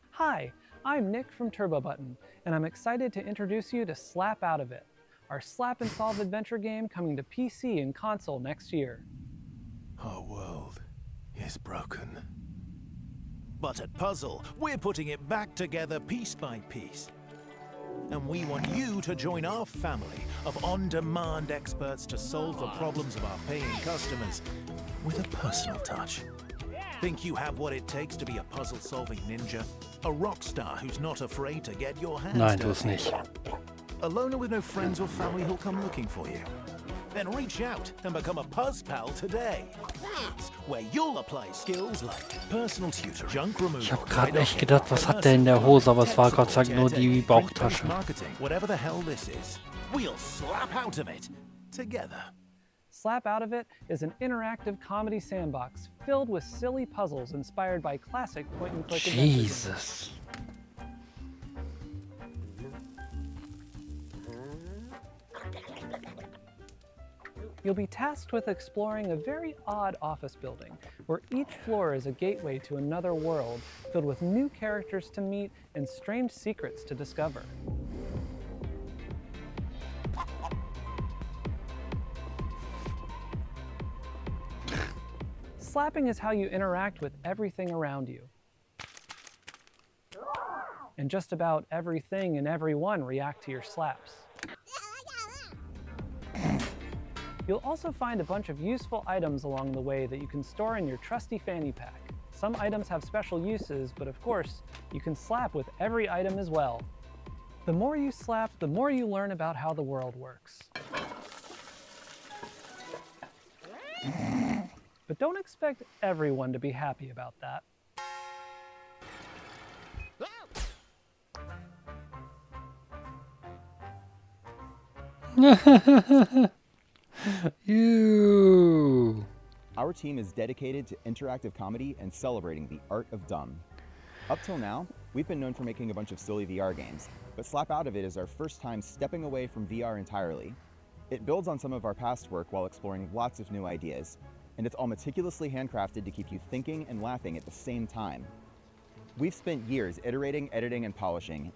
Hi, I'm Nick from Turbo Button, and I'm excited to introduce you to Slap Out of It, our slap and solve adventure game coming to PC and console next year. Our world is broken. But at Puzzle, we're putting it back together piece by piece. And we want you to join our family of on-demand experts to solve the problems of our paying customers with a personal touch. Think you have what it takes to be a puzzle-solving ninja? A rock star who's not afraid to get your hands Nein, dirty? tu es nicht. A loner with no friends or family who'll come looking for you? Then reach out and become a Puzz Pal today. That's where you'll apply skills like personal tutor, junk removal. Ich habe gerade echt gedacht, was hat der in der Hose, aber es war Gott sei Dank nur die Bauchtasche. Whatever the hell this is, we'll slap out of it together. Slap Out of It is an interactive comedy sandbox filled with silly puzzles inspired by classic point-and-click adventures. Jesus. You'll be tasked with exploring a very odd office building, where each floor is a gateway to another world filled with new characters to meet and strange secrets to discover. Slapping is how you interact with everything around you. And just about everything and everyone react to your slaps. You'll also find a bunch of useful items along the way that you can store in your trusty fanny pack. Some items have special uses, but of course, you can slap with every item as well. The more you slap, the more you learn about how the world works. But don't expect everyone to be happy about that. You. Our team is dedicated to interactive comedy and celebrating the art of dumb. Up till now, we've been known for making a bunch of silly VR games, but Slap Out of It is our first time stepping away from VR entirely. It builds on some of our past work while exploring lots of new ideas, and it's all meticulously handcrafted to keep you thinking and laughing at the same time. We've spent years iterating, editing, and polishing,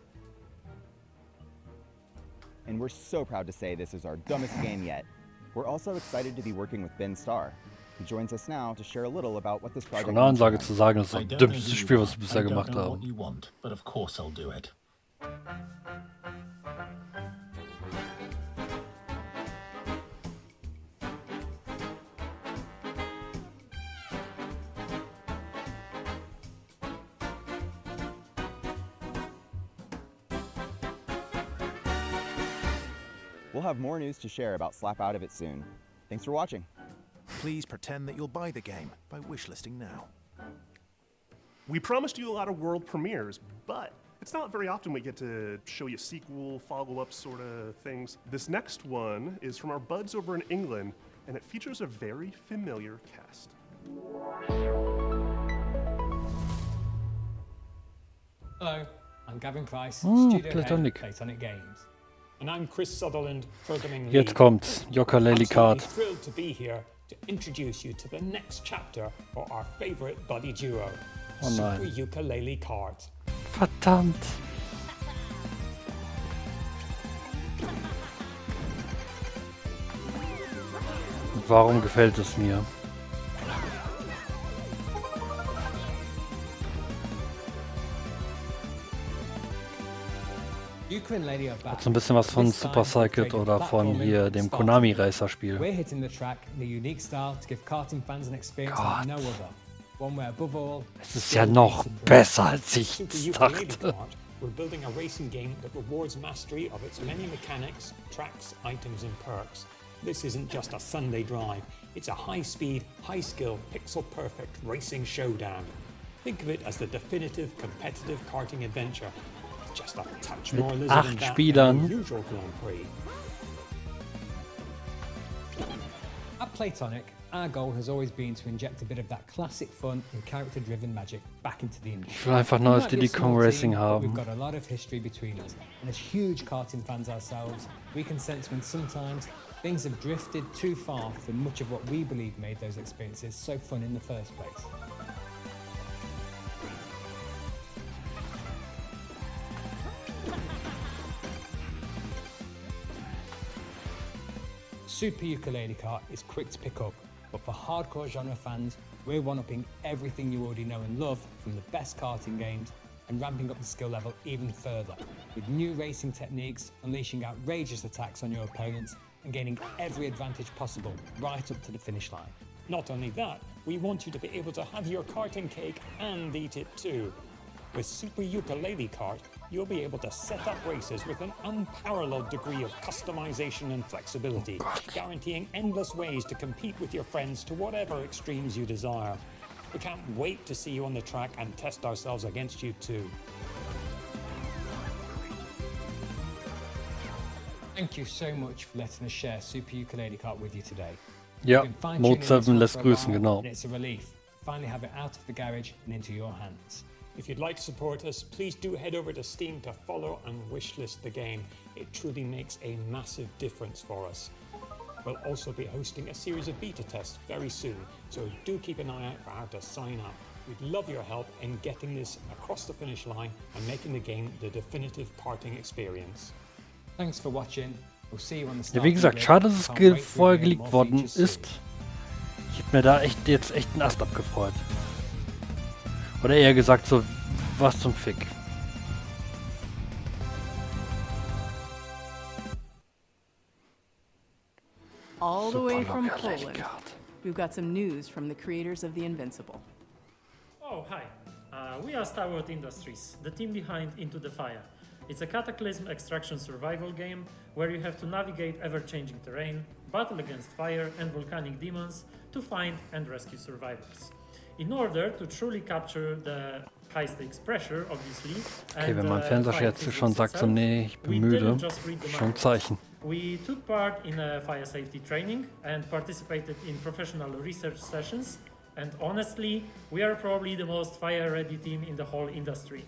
and we're so proud to say this is our dumbest game yet. We're also excited to be working with Ben Starr, who joins us now to share a little about what this project Schon eine Ansage zu sagen, das ist das dümmste Spiel, was wir bisher gemacht I don't know haben. what you want, but of course I'll do it. We'll have more news to share about Slap Out of It soon. Thanks for watching. Please pretend that you'll buy the game by wishlisting now. We promised you a lot of world premieres, but it's not very often we get to show you sequel, follow-up sort of things. This next one is from our buds over in England, and it features a very familiar cast. Hello, I'm Gavin Price, studio head of Platonic. Platonic Games. And I'm Chris Sutherland, programming Jetzt lead. kommt's. Yooka Laylee Kart. Absolutely thrilled to be here to introduce you to the next chapter for our favorite buddy duo, Oh nein. Super Yooka Laylee Kart. Verdammt. Warum gefällt es mir? Hat so ein bisschen was von Super Circuit oder von hier dem Konami Racer Spiel. We're hitting the track in a unique style to give karting fans an experience like no other. One where above all, Es ist ja noch besser als ich Super Yooka Laylee dachte. Kart, we're building a racing game that rewards mastery of its many mechanics, tracks, items and perks. This isn't just a Sunday drive, it's a high-speed, high-skill, pixel-perfect racing showdown. Think of it as the definitive competitive karting adventure. It's just a touch Mit more lizard 8 than that Spielern. than the usual Grand Prix. At Platonic, our goal has always been to inject a bit of that classic fun and character-driven magic back into the industry. Ich will einfach neues We might be a Diddy Kong small Racing team, but haben. we've got a lot of history between us, and as huge karting fans ourselves, we can sense when sometimes things have drifted too far from much of what we believe made those experiences so fun in the first place. Super Yooka Laylee Kart is quick to pick up, but for hardcore genre fans, we're one-upping everything you already know and love from the best karting games and ramping up the skill level even further, with new racing techniques, unleashing outrageous attacks on your opponents, and gaining every advantage possible right up to the finish line. Not only that, we want you to be able to have your karting cake and eat it too. With Super Yooka Laylee Kart, you'll be able to set up races with an unparalleled degree of customization and flexibility, guaranteeing endless ways to compete with your friends to whatever extremes you desire. We can't wait to see you on the track and test ourselves against you too. Thank you so much for letting us share Super Yooka Laylee Kart with you today. Ja, We've been fine-tuning Mode this 7 one lässt for a grüßen, while, genau. and it's a relief to finally have it out of the garage and into your hands. If you'd like to support us, please do head over to Steam to follow and wishlist the game. It truly makes a massive difference for us. We'll also be hosting a series of beta tests very soon, so do keep an eye out for how to sign up. We'd love your help in getting this across the finish line and making the game the definitive karting experience. Thanks for watching. We'll see you on the Ja, start wie gesagt, schade, dass es vorher geleakt worden ist. Ich hätte mir da jetzt echt einen Ast abgefreut. Oder eher gesagt so, was zum Fick. All the way from Super Laylee Poland, we've got some news from the creators of The Invincible. Oh, hi. We are Starwood Industries, the team behind Into the Fire. It's a cataclysm extraction survival game where you have to navigate ever-changing terrain, battle against fire and volcanic demons to find and rescue survivors. In order to truly capture the high-stakes pressure, obviously, Okay, wenn mein Fernseher jetzt schon sagt so, nee, ich bin müde, schon ein Zeichen. We took part in a fire safety training and participated in professional research sessions, and honestly, we are probably the most fire-ready team in the whole industry.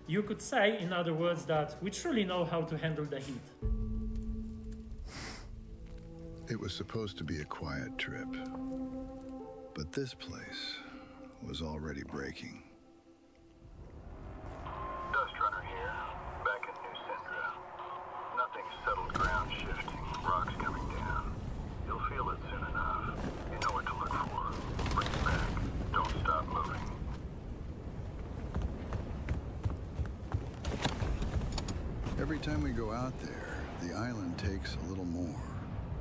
You could say, in other words, that we truly know how to handle the heat. It was supposed to be a quiet trip, but this place was already breaking. Runner here, back in New Syndra. Nothing settled ground shifting, rocks coming down. You'll feel it soon enough. You know what to look for. Bring it back. Don't stop moving. Every time we go out there, the island takes a little more.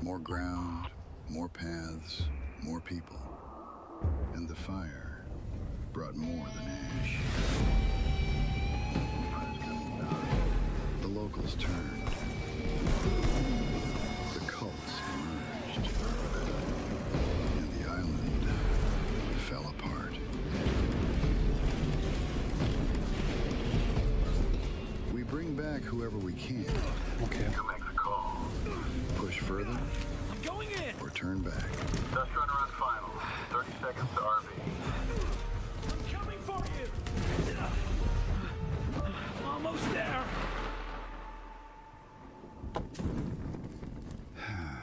More ground, more paths, more people. And the fire brought more than ash. The locals turned. wherever we can. Okay. You make the call. Push further I'm going in. or turn back. Test run run final. 30 seconds to RV. I'm coming for you. Almost there.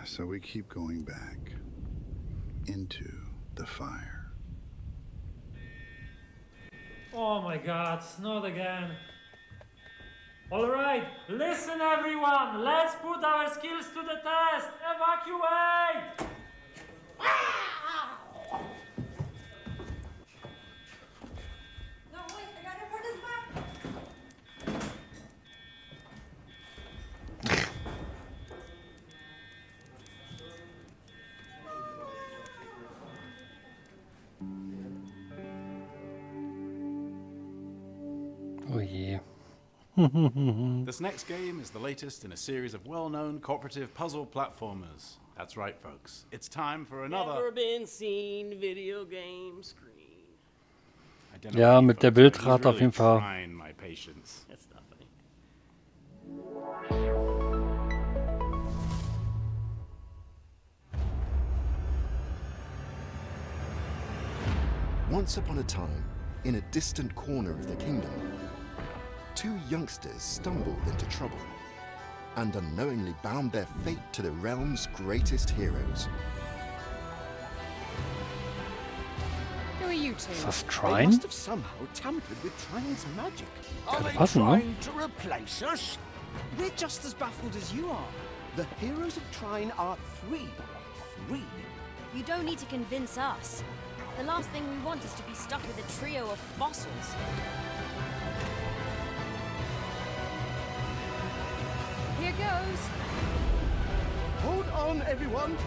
So we keep going back into the fire. Oh my god, not again. Alright, listen everyone, let's put our skills to the test. Evacuate! Oh je. This next game is the latest in a series of well-known cooperative puzzle platformers. That's right, folks. It's time for another... Never been seen video game screen. Ja, mit der Bildrate auf jeden Fall. My patience. That's not funny. Once upon a time, in a distant corner of the kingdom, two youngsters stumbled into trouble and unknowingly bound their fate to the realm's greatest heroes. Who are you two? Ist das They Trine? must have somehow tampered with Trine's magic. Könnte Are they passen, ne? trying to replace us? We're just as baffled as you are. The heroes of Trine are three. Three. You don't need to convince us. The last thing we want is to be stuck with a trio of fossils. Here goes. Hold on, everyone.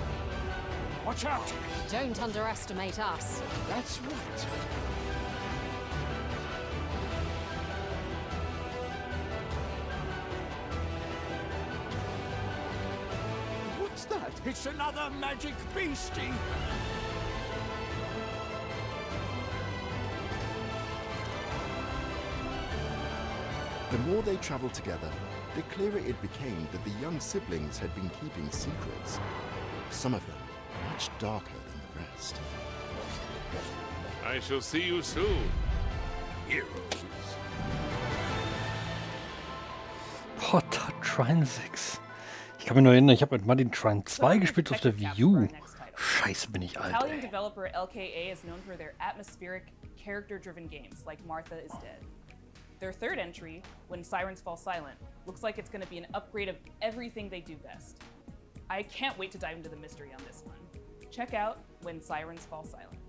Watch out. Don't underestimate us. That's right. What's that? It's another magic beastie. The more they traveled together, the clearer it became that the young siblings had been keeping secrets. Some of them much darker than the rest. I shall see you soon, heroes. Boah, da Trine 6. Ich kann mich nur erinnern, ich habe mit Martin Trine 2 gespielt auf der Wii U. Scheiße, bin ich alt, Italian ey. developer LKA is known for their atmospheric, character-driven games like Martha is Dead. Their third entry, When Sirens Fall Silent, looks like it's going to be an upgrade of everything they do best. I can't wait to dive into the mystery on this one. Check out When Sirens Fall Silent.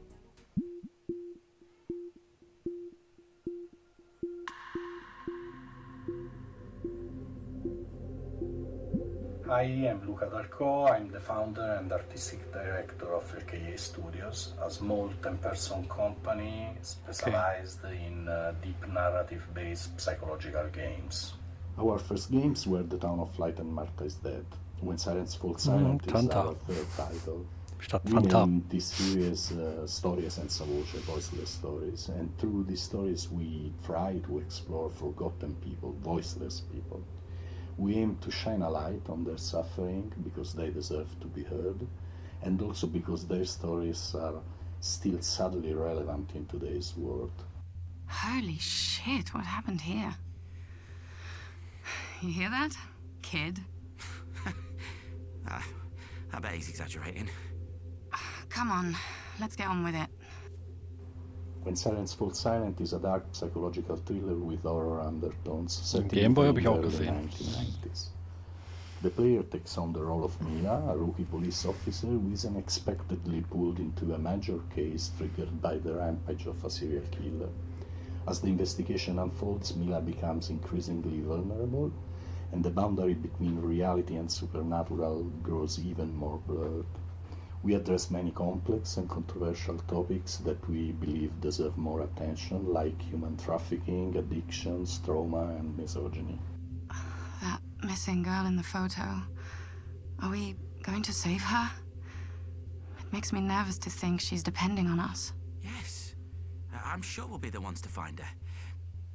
Hi, I'm Luca Dalco. I'm the founder and artistic director of LKA Studios, a small 10-person company specialized in deep narrative-based psychological games. Our first games were The Town of Light and Martha is Dead. When Sirens Fall Silent is Tanta. our third title. Statt We Fanta. named this series Stories senza voce, voiceless stories, and through these stories we try to explore forgotten people, voiceless people. We aim to shine a light on their suffering because they deserve to be heard, and also because their stories are still sadly relevant in today's world. Holy shit, what happened here? You hear that, kid? I bet he's exaggerating. Come on, let's get on with it. When Sirens Fall Silent is a dark psychological thriller with horror undertones set in Game Boy habe the ich auch early gesehen. 1990s. The player takes on the role of Mila, a rookie police officer who is unexpectedly pulled into a major case triggered by the rampage of a serial killer. As the investigation unfolds, Mila becomes increasingly vulnerable, and the boundary between reality and supernatural grows even more blurred. We address many complex and controversial topics that we believe deserve more attention, like human trafficking, addictions, trauma, and misogyny. That missing girl in the photo. Are we going to save her? It makes me nervous to think she's depending on us. Yes. I'm sure we'll be the ones to find her.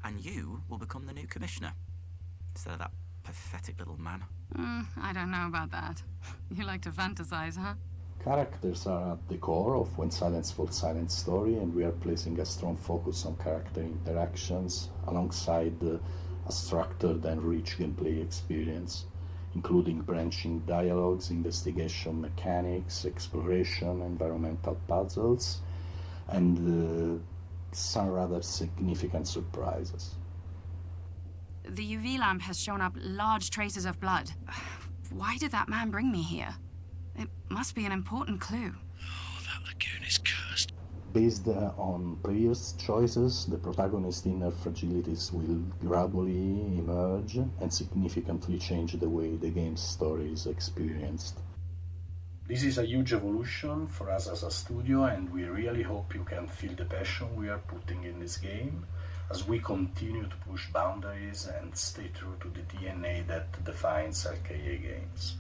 And you will become the new commissioner. Instead of that pathetic little man. I don't know about that. You like to fantasize, huh? Characters are at the core of When Silence Falls Silent story, and we are placing a strong focus on character interactions alongside a structured and rich gameplay experience, including branching dialogues, investigation mechanics, exploration, environmental puzzles, and some rather significant surprises. The UV lamp has shown up large traces of blood. Why did that man bring me here? It must be an important clue. Oh, that lagoon is cursed. Based on previous choices, the protagonist's inner fragilities will gradually emerge and significantly change the way the game's story is experienced. This is a huge evolution for us as a studio, and we really hope you can feel the passion we are putting in this game as we continue to push boundaries and stay true to the DNA that defines LKA games.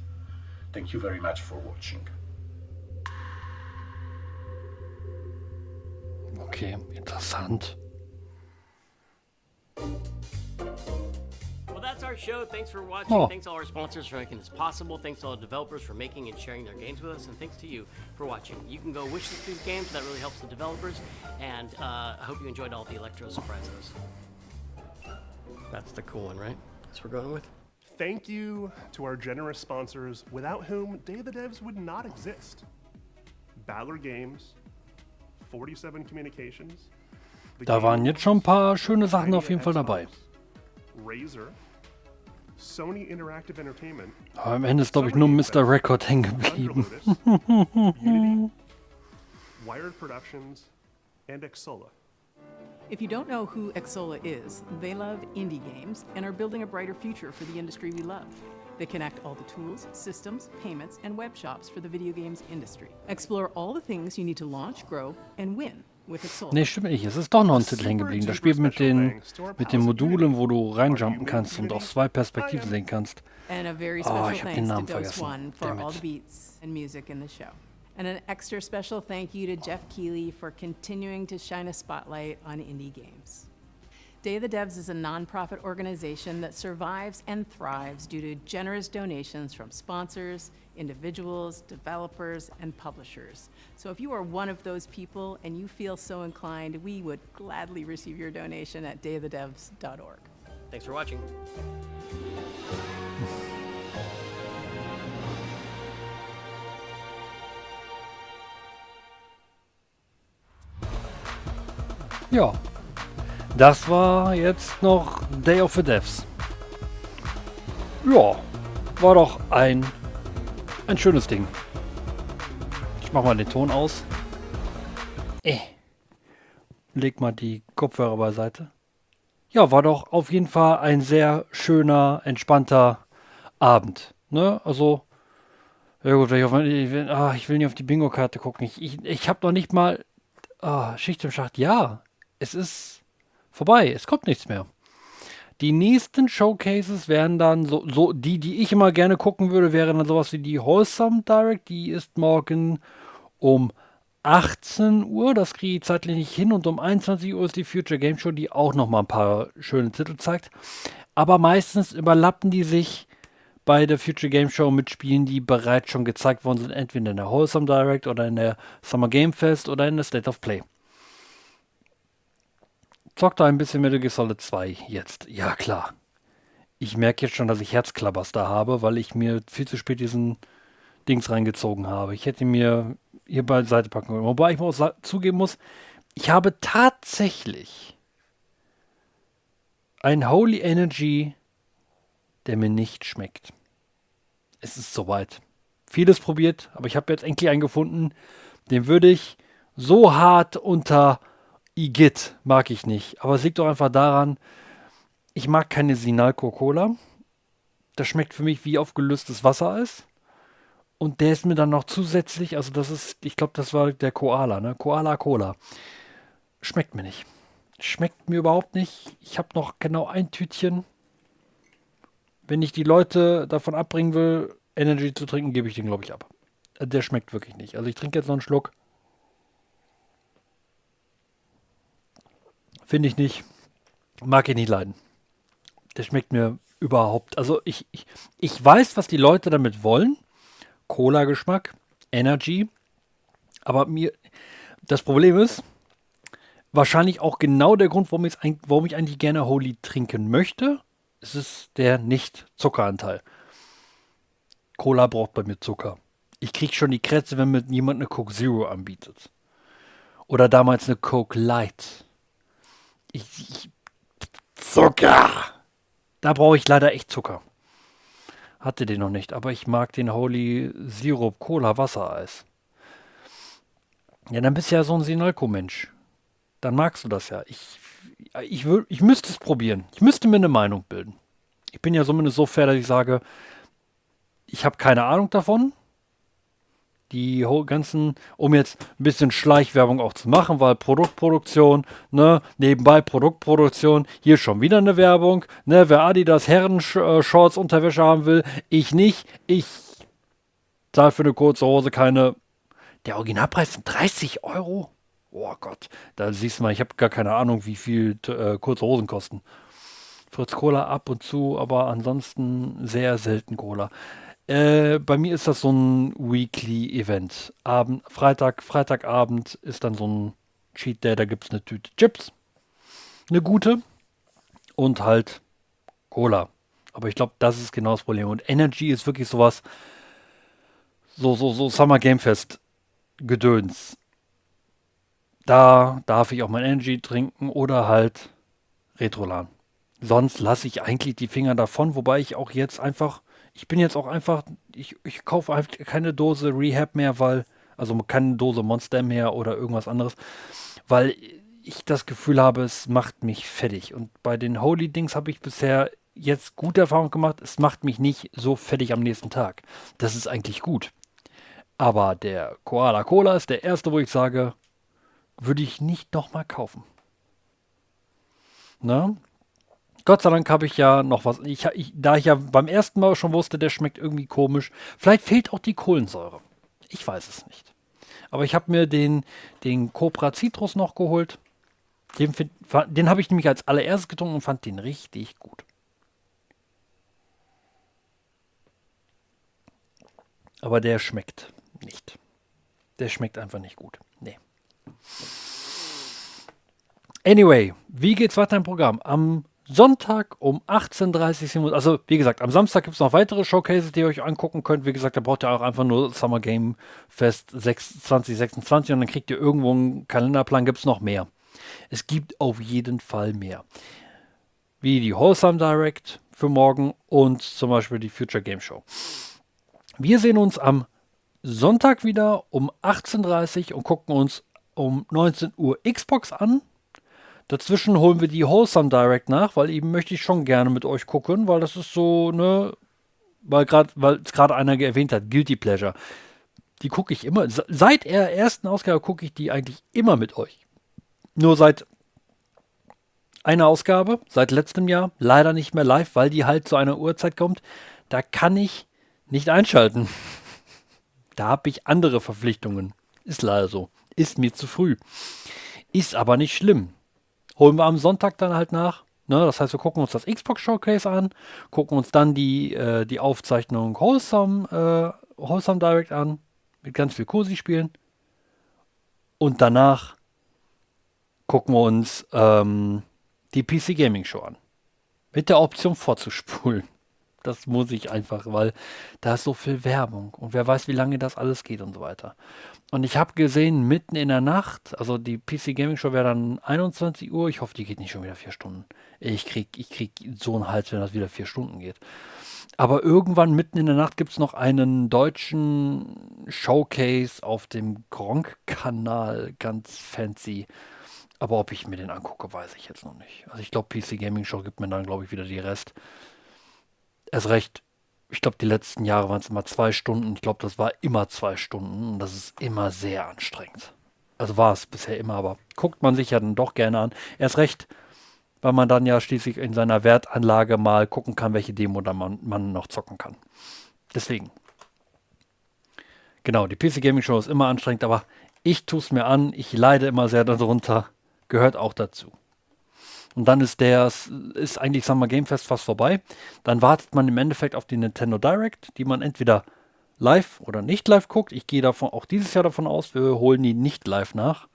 Thank you very much for watching. Okay, interessant. Well, that's our show. Thanks for watching. Oh. Thanks to all our sponsors for making this possible. Thanks to all the developers for making and sharing their games with us. And thanks to you for watching. You can go wish list these games. That really helps the developers. And I hope you enjoyed all the Electro surprises. That's the cool one, right? That's what we're going with. Thank you to our generous sponsors, without whom Day of the Devs would not exist. Baller Games, 47 Communications. Da waren jetzt schon ein paar schöne Sachen auf jeden Fall dabei. Razer, Sony Interactive Entertainment. Aber am Ende ist, glaube ich, nur Mr. Record hängen geblieben. Unity, Wired Productions, and Exola. If you don't know who Exola is, they love indie games and are building a brighter future for the industry we love. They connect all the tools, systems, payments, and web shops for the video games industry. Explore all the things you need to launch, grow, and win with Exola. Nee, stimmt nicht. Es ist doch noch ein Titel hängen geblieben. Das Spiel mit den Modulen, wo du reinjumpen kannst und aus zwei Perspektiven sehen kannst. And a very Oh, special ich habe den thanks to Namen Dose vergessen. One for Damn all it. the beats and music in the show. And an extra special thank you to Jeff Keighley for continuing to shine a spotlight on indie games. Day of the Devs is a nonprofit organization that survives and thrives due to generous donations from sponsors, individuals, developers, and publishers. So if you are one of those people and you feel so inclined, we would gladly receive your donation at dayofthedevs.org. Thanks for watching. Ja, das war jetzt noch Day of the Devs. Ja, war doch ein schönes Ding. Ich mach mal den Ton aus. Leg mal die Kopfhörer beiseite. Ja, war doch auf jeden Fall ein sehr schöner, entspannter Abend. Ne? Also, ja gut, ich will nicht auf die Bingo-Karte gucken. Ich habe noch nicht mal Schicht im Schacht. Ja, es ist vorbei. Es kommt nichts mehr. Die nächsten Showcases wären dann so die ich immer gerne gucken würde, wären dann sowas wie die Wholesome Direct. Die ist morgen um 18 Uhr. Das kriege ich zeitlich nicht hin. Und um 21 Uhr ist die Future Game Show, die auch nochmal ein paar schöne Titel zeigt. Aber meistens überlappen die sich bei der Future Game Show mit Spielen, die bereits schon gezeigt worden sind. Entweder in der Wholesome Direct oder in der Summer Game Fest oder in der State of Play. Zockt da ein bisschen Metal Gear Solid 2 jetzt. Ja, klar. Ich merke jetzt schon, dass ich Herzklappers da habe, weil ich mir viel zu spät diesen Dings reingezogen habe. Ich hätte mir hier beiseite packen können. Wobei ich auch zugeben muss, ich habe tatsächlich ein Holy Energy, der mir nicht schmeckt. Es ist soweit. Vieles probiert, aber ich habe jetzt endlich einen gefunden, den würde ich so hart unter Igitt mag ich nicht. Aber es liegt doch einfach daran, ich mag keine Sinalco Cola. Das schmeckt für mich wie aufgelöstes Wassereis. Und der ist mir dann noch zusätzlich, also das ist, ich glaube, das war der Koala, ne? Koala Cola. Schmeckt mir nicht. Schmeckt mir überhaupt nicht. Ich habe noch genau ein Tütchen. Wenn ich die Leute davon abbringen will, Energy zu trinken, gebe ich den, glaube ich, ab. Der schmeckt wirklich nicht. Also ich trinke jetzt noch einen Schluck. Finde ich nicht. Mag ich nicht leiden. Der schmeckt mir überhaupt. Also ich weiß, was die Leute damit wollen. Cola-Geschmack, Energy. Aber das Problem ist, wahrscheinlich auch genau der Grund, warum ich eigentlich gerne Holy trinken möchte, ist es der Nicht-Zuckeranteil. Cola braucht bei mir Zucker. Ich krieg schon die Krätze, wenn mir jemand eine Coke Zero anbietet. Oder damals eine Coke Light. Zucker! Da brauche ich leider echt Zucker. Hatte den noch nicht, aber ich mag den Holy Sirup Cola Wassereis. Ja, dann bist du ja so ein Sinalco-Mensch. Dann magst du das ja. Ich müsste es probieren. Ich müsste mir eine Meinung bilden. Ich bin ja zumindest so fair, dass ich sage, ich habe keine Ahnung davon. Die ganzen, um jetzt ein bisschen Schleichwerbung auch zu machen, weil Produktproduktion, ne, nebenbei Produktproduktion, hier schon wieder eine Werbung, ne, wer Adidas Herren-Shorts Unterwäsche haben will, ich nicht, ich zahle für eine kurze Hose keine, der Originalpreis sind 30 Euro? Oh Gott, da siehst du mal, ich habe gar keine Ahnung, wie viel kurze Hosen kosten. Fritz Cola ab und zu, aber ansonsten sehr selten Cola. Bei mir ist das so ein Weekly-Event. Freitagabend ist dann so ein Cheat Day, da gibt es eine Tüte Chips, eine gute und halt Cola. Aber ich glaube, das ist genau das Problem. Und Energy ist wirklich sowas, so Summer Game Fest Gedöns. Da darf ich auch mein Energy trinken oder halt Retrolan. Sonst lasse ich eigentlich die Finger davon, wobei ich auch jetzt einfach, ich kaufe halt keine Dose Rehab mehr, also keine Dose Monster mehr oder irgendwas anderes, weil ich das Gefühl habe, es macht mich fertig. Und bei den Holy Dings habe ich bisher jetzt gute Erfahrungen gemacht, es macht mich nicht so fertig am nächsten Tag. Das ist eigentlich gut. Aber der Koala Cola ist der erste, wo ich sage, würde ich nicht nochmal kaufen. Ne? Gott sei Dank habe ich ja noch was. Da ich ja beim ersten Mal schon wusste, der schmeckt irgendwie komisch. Vielleicht fehlt auch die Kohlensäure. Ich weiß es nicht. Aber ich habe mir den Cobra Citrus noch geholt. Den habe ich nämlich als allererstes getrunken und fand den richtig gut. Aber der schmeckt nicht. Der schmeckt einfach nicht gut. Nee. Anyway, wie geht's weiter im Programm? Am Sonntag um 18:30 Uhr, also wie gesagt, am Samstag gibt es noch weitere Showcases, die ihr euch angucken könnt. Wie gesagt, da braucht ihr auch einfach nur Summer Game Fest 2026 und dann kriegt ihr irgendwo einen Kalenderplan, gibt es noch mehr. Es gibt auf jeden Fall mehr. Wie die Wholesome Direct für morgen und zum Beispiel die Future Game Show. Wir sehen uns am Sonntag wieder um 18:30 Uhr und gucken uns um 19 Uhr Xbox an. Dazwischen holen wir die Wholesome Direct nach, weil eben möchte ich schon gerne mit euch gucken, weil das ist so, ne, weil es gerade einer erwähnt hat, Guilty Pleasure. Die gucke ich immer, seit der ersten Ausgabe gucke ich die eigentlich immer mit euch. Nur seit einer Ausgabe, seit letztem Jahr, leider nicht mehr live, weil die halt zu einer Uhrzeit kommt, da kann ich nicht einschalten. Da habe ich andere Verpflichtungen. Ist leider so. Ist mir zu früh. Ist aber nicht schlimm. Holen wir am Sonntag dann halt nach. Ne? Das heißt, wir gucken uns das Xbox Showcase an, gucken uns dann die Aufzeichnung Wholesome Direct an, mit ganz viel Cosi-Spielen. Und danach gucken wir uns die PC Gaming Show an. Mit der Option vorzuspulen. Das muss ich einfach, weil da ist so viel Werbung und wer weiß, wie lange das alles geht und so weiter. Und ich habe gesehen, mitten in der Nacht, also die PC Gaming Show wäre dann 21 Uhr, ich hoffe, die geht nicht schon wieder 4 Stunden. Ich krieg so einen Hals, wenn das wieder 4 Stunden geht. Aber irgendwann mitten in der Nacht gibt es noch einen deutschen Showcase auf dem Gronkh-Kanal, ganz fancy. Aber ob ich mir den angucke, weiß ich jetzt noch nicht. Also ich glaube, PC Gaming Show gibt mir dann, glaube ich, wieder die Rest. Erst recht, ich glaube, die letzten Jahre waren es immer 2 Stunden. Ich glaube, das war immer 2 Stunden und das ist immer sehr anstrengend. Also war es bisher immer, aber guckt man sich ja dann doch gerne an. Erst recht, weil man dann ja schließlich in seiner Wertanlage mal gucken kann, welche Demo da man noch zocken kann. Deswegen. Genau, die PC Gaming Show ist immer anstrengend, aber ich tue es mir an. Ich leide immer sehr darunter. Gehört auch dazu. Und dann ist eigentlich Summer Game Fest fast vorbei. Dann wartet man im Endeffekt auf die Nintendo Direct, die man entweder live oder nicht live guckt. Ich gehe auch dieses Jahr davon aus, wir holen die nicht live nach.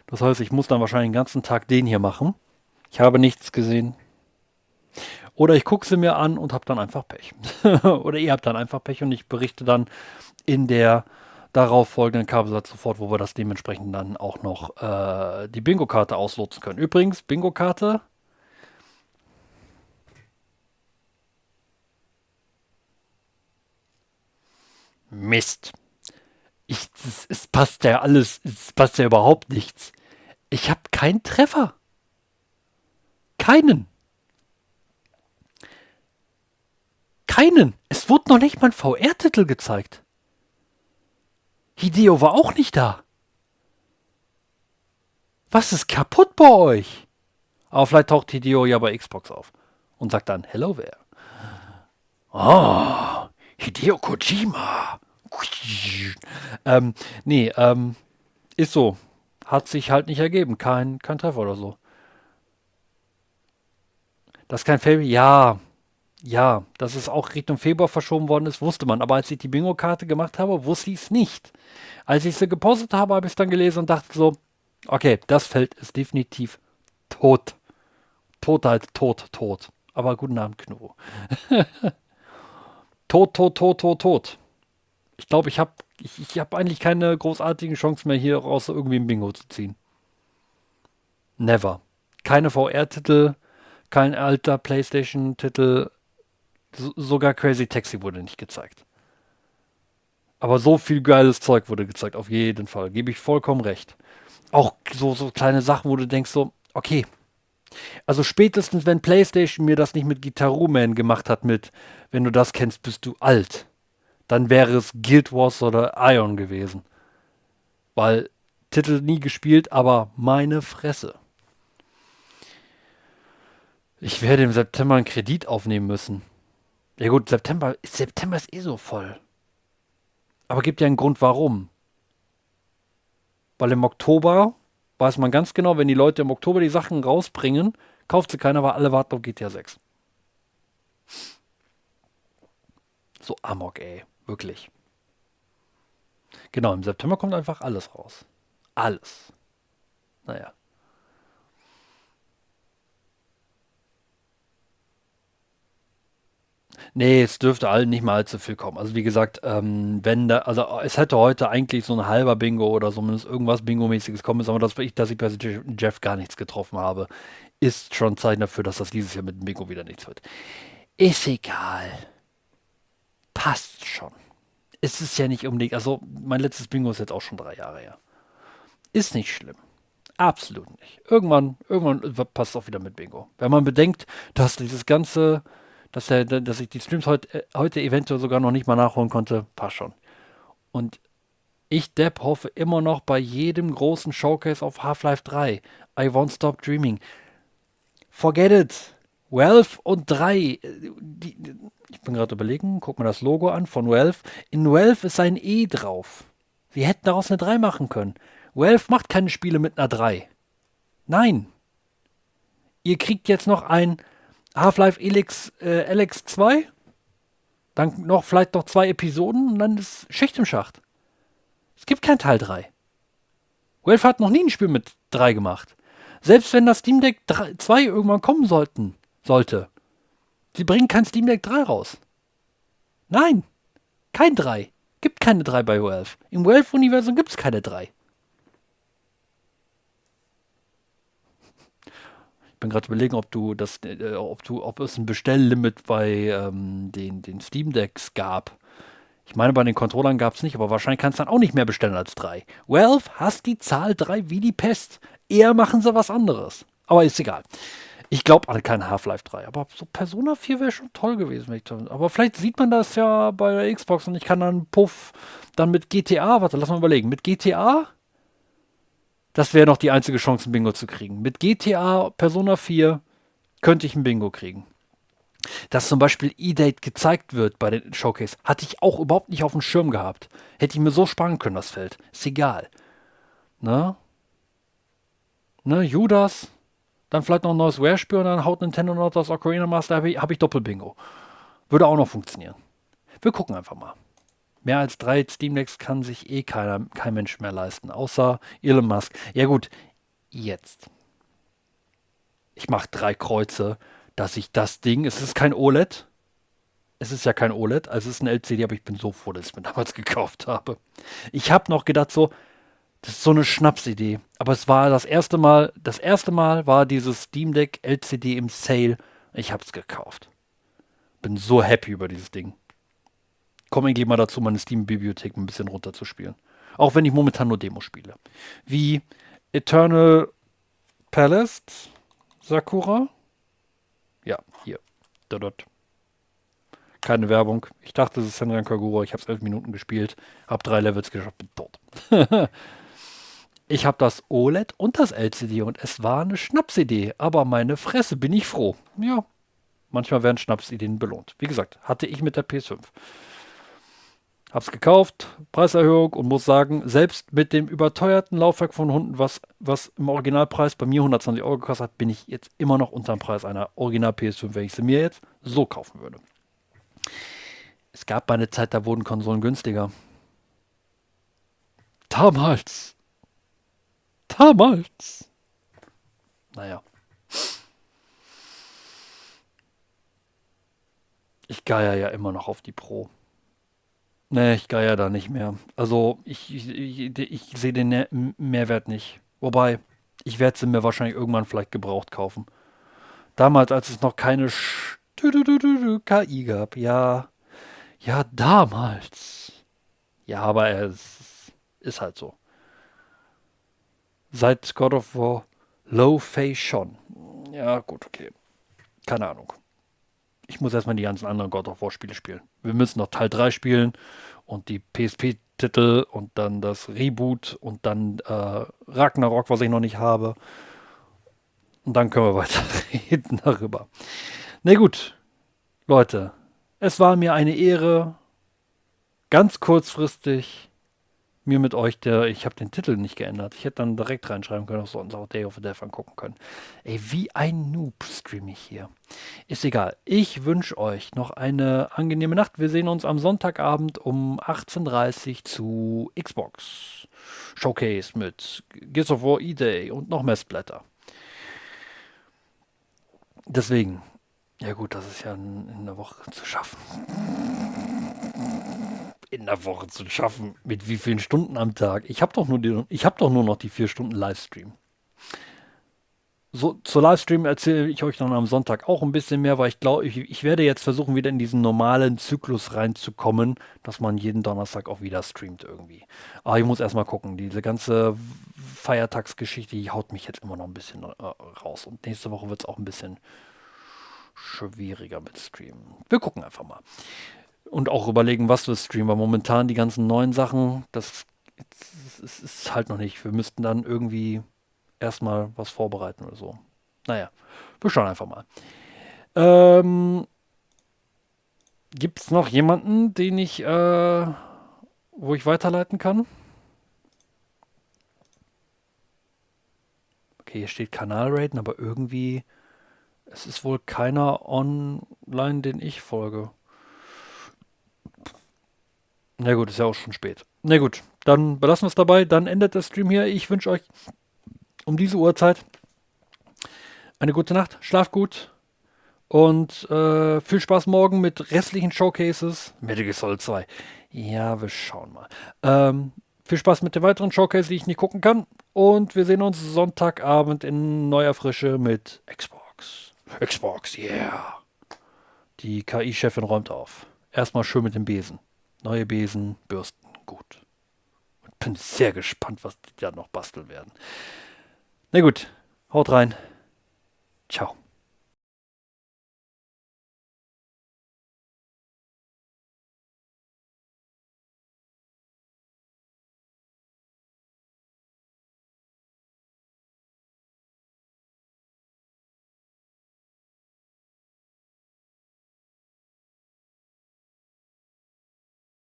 Das heißt, ich muss dann wahrscheinlich den ganzen Tag den hier machen. Ich habe nichts gesehen. Oder ich gucke sie mir an und habe dann einfach Pech. Oder ihr habt dann einfach Pech und ich berichte dann in der darauf folgenden Kabelsatz sofort, wo wir das dementsprechend dann auch noch die Bingo-Karte auslotsen können. Übrigens, Bingo-Karte. Mist. Es passt ja alles, es passt ja überhaupt nichts. Ich habe keinen Treffer. Keinen. Keinen. Es wurde noch nicht mal ein VR-Titel gezeigt. Hideo war auch nicht da. Was ist kaputt bei euch? Aber vielleicht taucht Hideo ja bei Xbox auf und sagt dann Hello there. Oh, Hideo Kojima. Nee, ist so. Hat sich halt nicht ergeben. Kein Treffer oder so. Das ist kein Fail. Ja, dass es auch Richtung Februar verschoben worden ist, wusste man. Aber als ich die Bingo-Karte gemacht habe, wusste ich es nicht. Als ich sie gepostet habe, habe ich es dann gelesen und dachte so, okay, das Feld ist definitiv tot. Tot halt tot. Aber guten Abend, Knurro. Tot. Ich glaube, ich hab eigentlich keine großartigen Chancen mehr hier raus irgendwie ein Bingo zu ziehen. Never. Keine VR-Titel, kein alter PlayStation-Titel, sogar Crazy Taxi wurde nicht gezeigt. Aber so viel geiles Zeug wurde gezeigt, auf jeden Fall. Gebe ich vollkommen recht. Auch so kleine Sachen, wo du denkst so, okay. Also spätestens, wenn PlayStation mir das nicht mit Guitar Man gemacht hat wenn du das kennst, bist du alt. Dann wäre es Guild Wars oder Ion gewesen. Weil Titel nie gespielt, aber meine Fresse. Ich werde im September einen Kredit aufnehmen müssen. Ja gut, September ist eh so voll. Aber gibt ja einen Grund, warum. Weil im Oktober weiß man ganz genau, wenn die Leute im Oktober die Sachen rausbringen, kauft sie keiner, weil alle warten auf GTA 6. So Amok, ey. Wirklich. Genau, im September kommt einfach alles raus. Alles. Naja. Nee, es dürfte allen nicht mal allzu viel kommen. Also wie gesagt, es hätte heute eigentlich so ein halber Bingo oder zumindest irgendwas Bingo-mäßiges kommen müssen, aber dass ich bei Jeff gar nichts getroffen habe, ist schon Zeichen dafür, dass das dieses Jahr mit dem Bingo wieder nichts wird. Ist egal. Passt schon. Es ist ja nicht unbedingt, also mein letztes Bingo ist jetzt auch schon 3 Jahre her. Ist nicht schlimm. Absolut nicht. Irgendwann passt es auch wieder mit Bingo. Wenn man bedenkt, dass dieses ganze dass ich die Streams heute eventuell sogar noch nicht mal nachholen konnte, passt schon. Und ich, Depp, hoffe immer noch bei jedem großen Showcase auf Half-Life 3. I won't stop dreaming. Forget it. 12 und 3. Ich bin gerade überlegen, guck mir das Logo an von 12. In 12 ist ein E drauf. Sie hätten daraus eine 3 machen können. 12 macht keine Spiele mit einer 3. Nein. Ihr kriegt jetzt noch ein Half-Life Alyx 2, dann vielleicht noch 2 Episoden und dann ist Schicht im Schacht. Es gibt kein Teil 3. Valve hat noch nie ein Spiel mit 3 gemacht. Selbst wenn das Steam Deck 2 irgendwann kommen sollte. Sie bringen kein Steam Deck 3 raus. Nein, kein 3. Gibt keine 3 bei Valve. Im Valve-Universum gibt es keine 3. Ich bin gerade überlegen, ob es ein Bestelllimit bei den Steam Decks gab. Ich meine, bei den Controllern gab es nicht, aber wahrscheinlich kannst du dann auch nicht mehr bestellen als 3. Valve hasst die Zahl 3 wie die Pest. Eher machen sie was anderes. Aber ist egal. Ich glaube an kein Half-Life 3. Aber so Persona 4 wäre schon toll gewesen. Aber vielleicht sieht man das ja bei der Xbox und ich kann dann dann mit GTA, lass mal überlegen, mit GTA... Das wäre noch die einzige Chance, ein Bingo zu kriegen. Mit GTA Persona 4 könnte ich ein Bingo kriegen. Dass zum Beispiel E-Date gezeigt wird bei den Showcase, hatte ich auch überhaupt nicht auf dem Schirm gehabt. Hätte ich mir so sparen können, das Feld. Ist egal. Ne, Judas, Dann vielleicht noch ein neues Rare-Spiel und dann haut Nintendo noch das Ocarina Master, hab ich Doppelbingo. Würde auch noch funktionieren. Wir gucken einfach mal. Mehr als 3 Steam Decks kann sich kein Mensch mehr leisten, außer Elon Musk. Ja gut, jetzt. Ich mache 3 Kreuze, dass ich das Ding, es ist kein OLED. Es ist ja kein OLED, also es ist ein LCD, aber ich bin so froh, dass ich es mir damals gekauft habe. Ich habe noch gedacht so, das ist so eine Schnapsidee. Aber es war das erste Mal war dieses Steam Deck LCD im Sale. Ich habe es gekauft. Bin so happy über dieses Ding. Komme eigentlich mal dazu, meine Steam-Bibliothek ein bisschen runterzuspielen. Auch wenn ich momentan nur Demo spiele. Wie Eternal Palace, Sakura. Ja, hier. Dort. Keine Werbung. Ich dachte, es ist Senran Kagura. Ich habe es 11 Minuten gespielt. Habe 3 Levels geschafft. Bin tot. Ich habe das OLED und das LCD und es war eine Schnapsidee. Aber meine Fresse, bin ich froh. Ja, manchmal werden Schnapsideen belohnt. Wie gesagt, hatte ich mit der PS5. Hab's gekauft, Preiserhöhung und muss sagen, selbst mit dem überteuerten Laufwerk von Hunden, was im Originalpreis bei mir 120 Euro gekostet hat, bin ich jetzt immer noch unter dem Preis einer Original PS5, wenn ich sie mir jetzt so kaufen würde. Es gab mal eine Zeit, da wurden Konsolen günstiger. Damals. Naja. Ich geier ja immer noch auf die Pro. Nee, ich geier da nicht mehr. Also, ich sehe den Mehrwert nicht. Wobei, ich werde sie mir wahrscheinlich irgendwann vielleicht gebraucht kaufen. Damals, als es noch keine KI gab. Ja, damals. Ja, aber es ist halt so. Seit God of War Low Face schon. Ja, gut, okay. Keine Ahnung. Ich muss erstmal die ganzen anderen God of War Spiele spielen. Wir müssen noch Teil 3 spielen und die PSP-Titel und dann das Reboot und dann Ragnarok, was ich noch nicht habe. Und dann können wir weiter reden darüber. Na gut, Leute, es war mir eine Ehre, ganz kurzfristig mir mit euch, ich habe den Titel nicht geändert. Ich hätte dann direkt reinschreiben können, dass wir uns auch Day of the Dead angucken können. Ey, wie ein Noob streame ich hier. Ist egal. Ich wünsche euch noch eine angenehme Nacht. Wir sehen uns am Sonntagabend um 18:30 Uhr zu Xbox Showcase mit Gears of War E-Day und noch mehr Splatter. Deswegen, ja gut, das ist ja in der Woche zu schaffen. In der Woche zu schaffen. Mit wie vielen Stunden am Tag? Ich habe doch nur noch die 4 Stunden Livestream. So, zur Livestream erzähle ich euch dann am Sonntag auch ein bisschen mehr, weil ich glaube, ich werde jetzt versuchen, wieder in diesen normalen Zyklus reinzukommen, dass man jeden Donnerstag auch wieder streamt irgendwie. Aber ich muss erstmal gucken. Diese ganze Feiertagsgeschichte, die haut mich jetzt immer noch ein bisschen raus. Und nächste Woche wird es auch ein bisschen schwieriger mit Streamen. Wir gucken einfach mal. Und auch überlegen, was wir streamen, weil momentan die ganzen neuen Sachen, das ist halt noch nicht. Wir müssten dann irgendwie erstmal was vorbereiten oder so. Naja, wir schauen einfach mal. Gibt es noch jemanden, den wo ich weiterleiten kann? Okay, hier steht Kanalraten, aber irgendwie, es ist wohl keiner online, den ich folge. Na gut, ist ja auch schon spät. Na gut, dann belassen wir es dabei. Dann endet der Stream hier. Ich wünsche euch um diese Uhrzeit eine gute Nacht. Schlaft gut. Und viel Spaß morgen mit restlichen Showcases. Metal Gear Solid 2. Ja, wir schauen mal. Viel Spaß mit den weiteren Showcases, die ich nicht gucken kann. Und wir sehen uns Sonntagabend in neuer Frische mit Xbox. Xbox, yeah. Die KI-Chefin räumt auf. Erstmal schön mit dem Besen. Neue Besen, Bürsten, gut. Und bin sehr gespannt, was die da noch basteln werden. Na gut, haut rein. Ciao.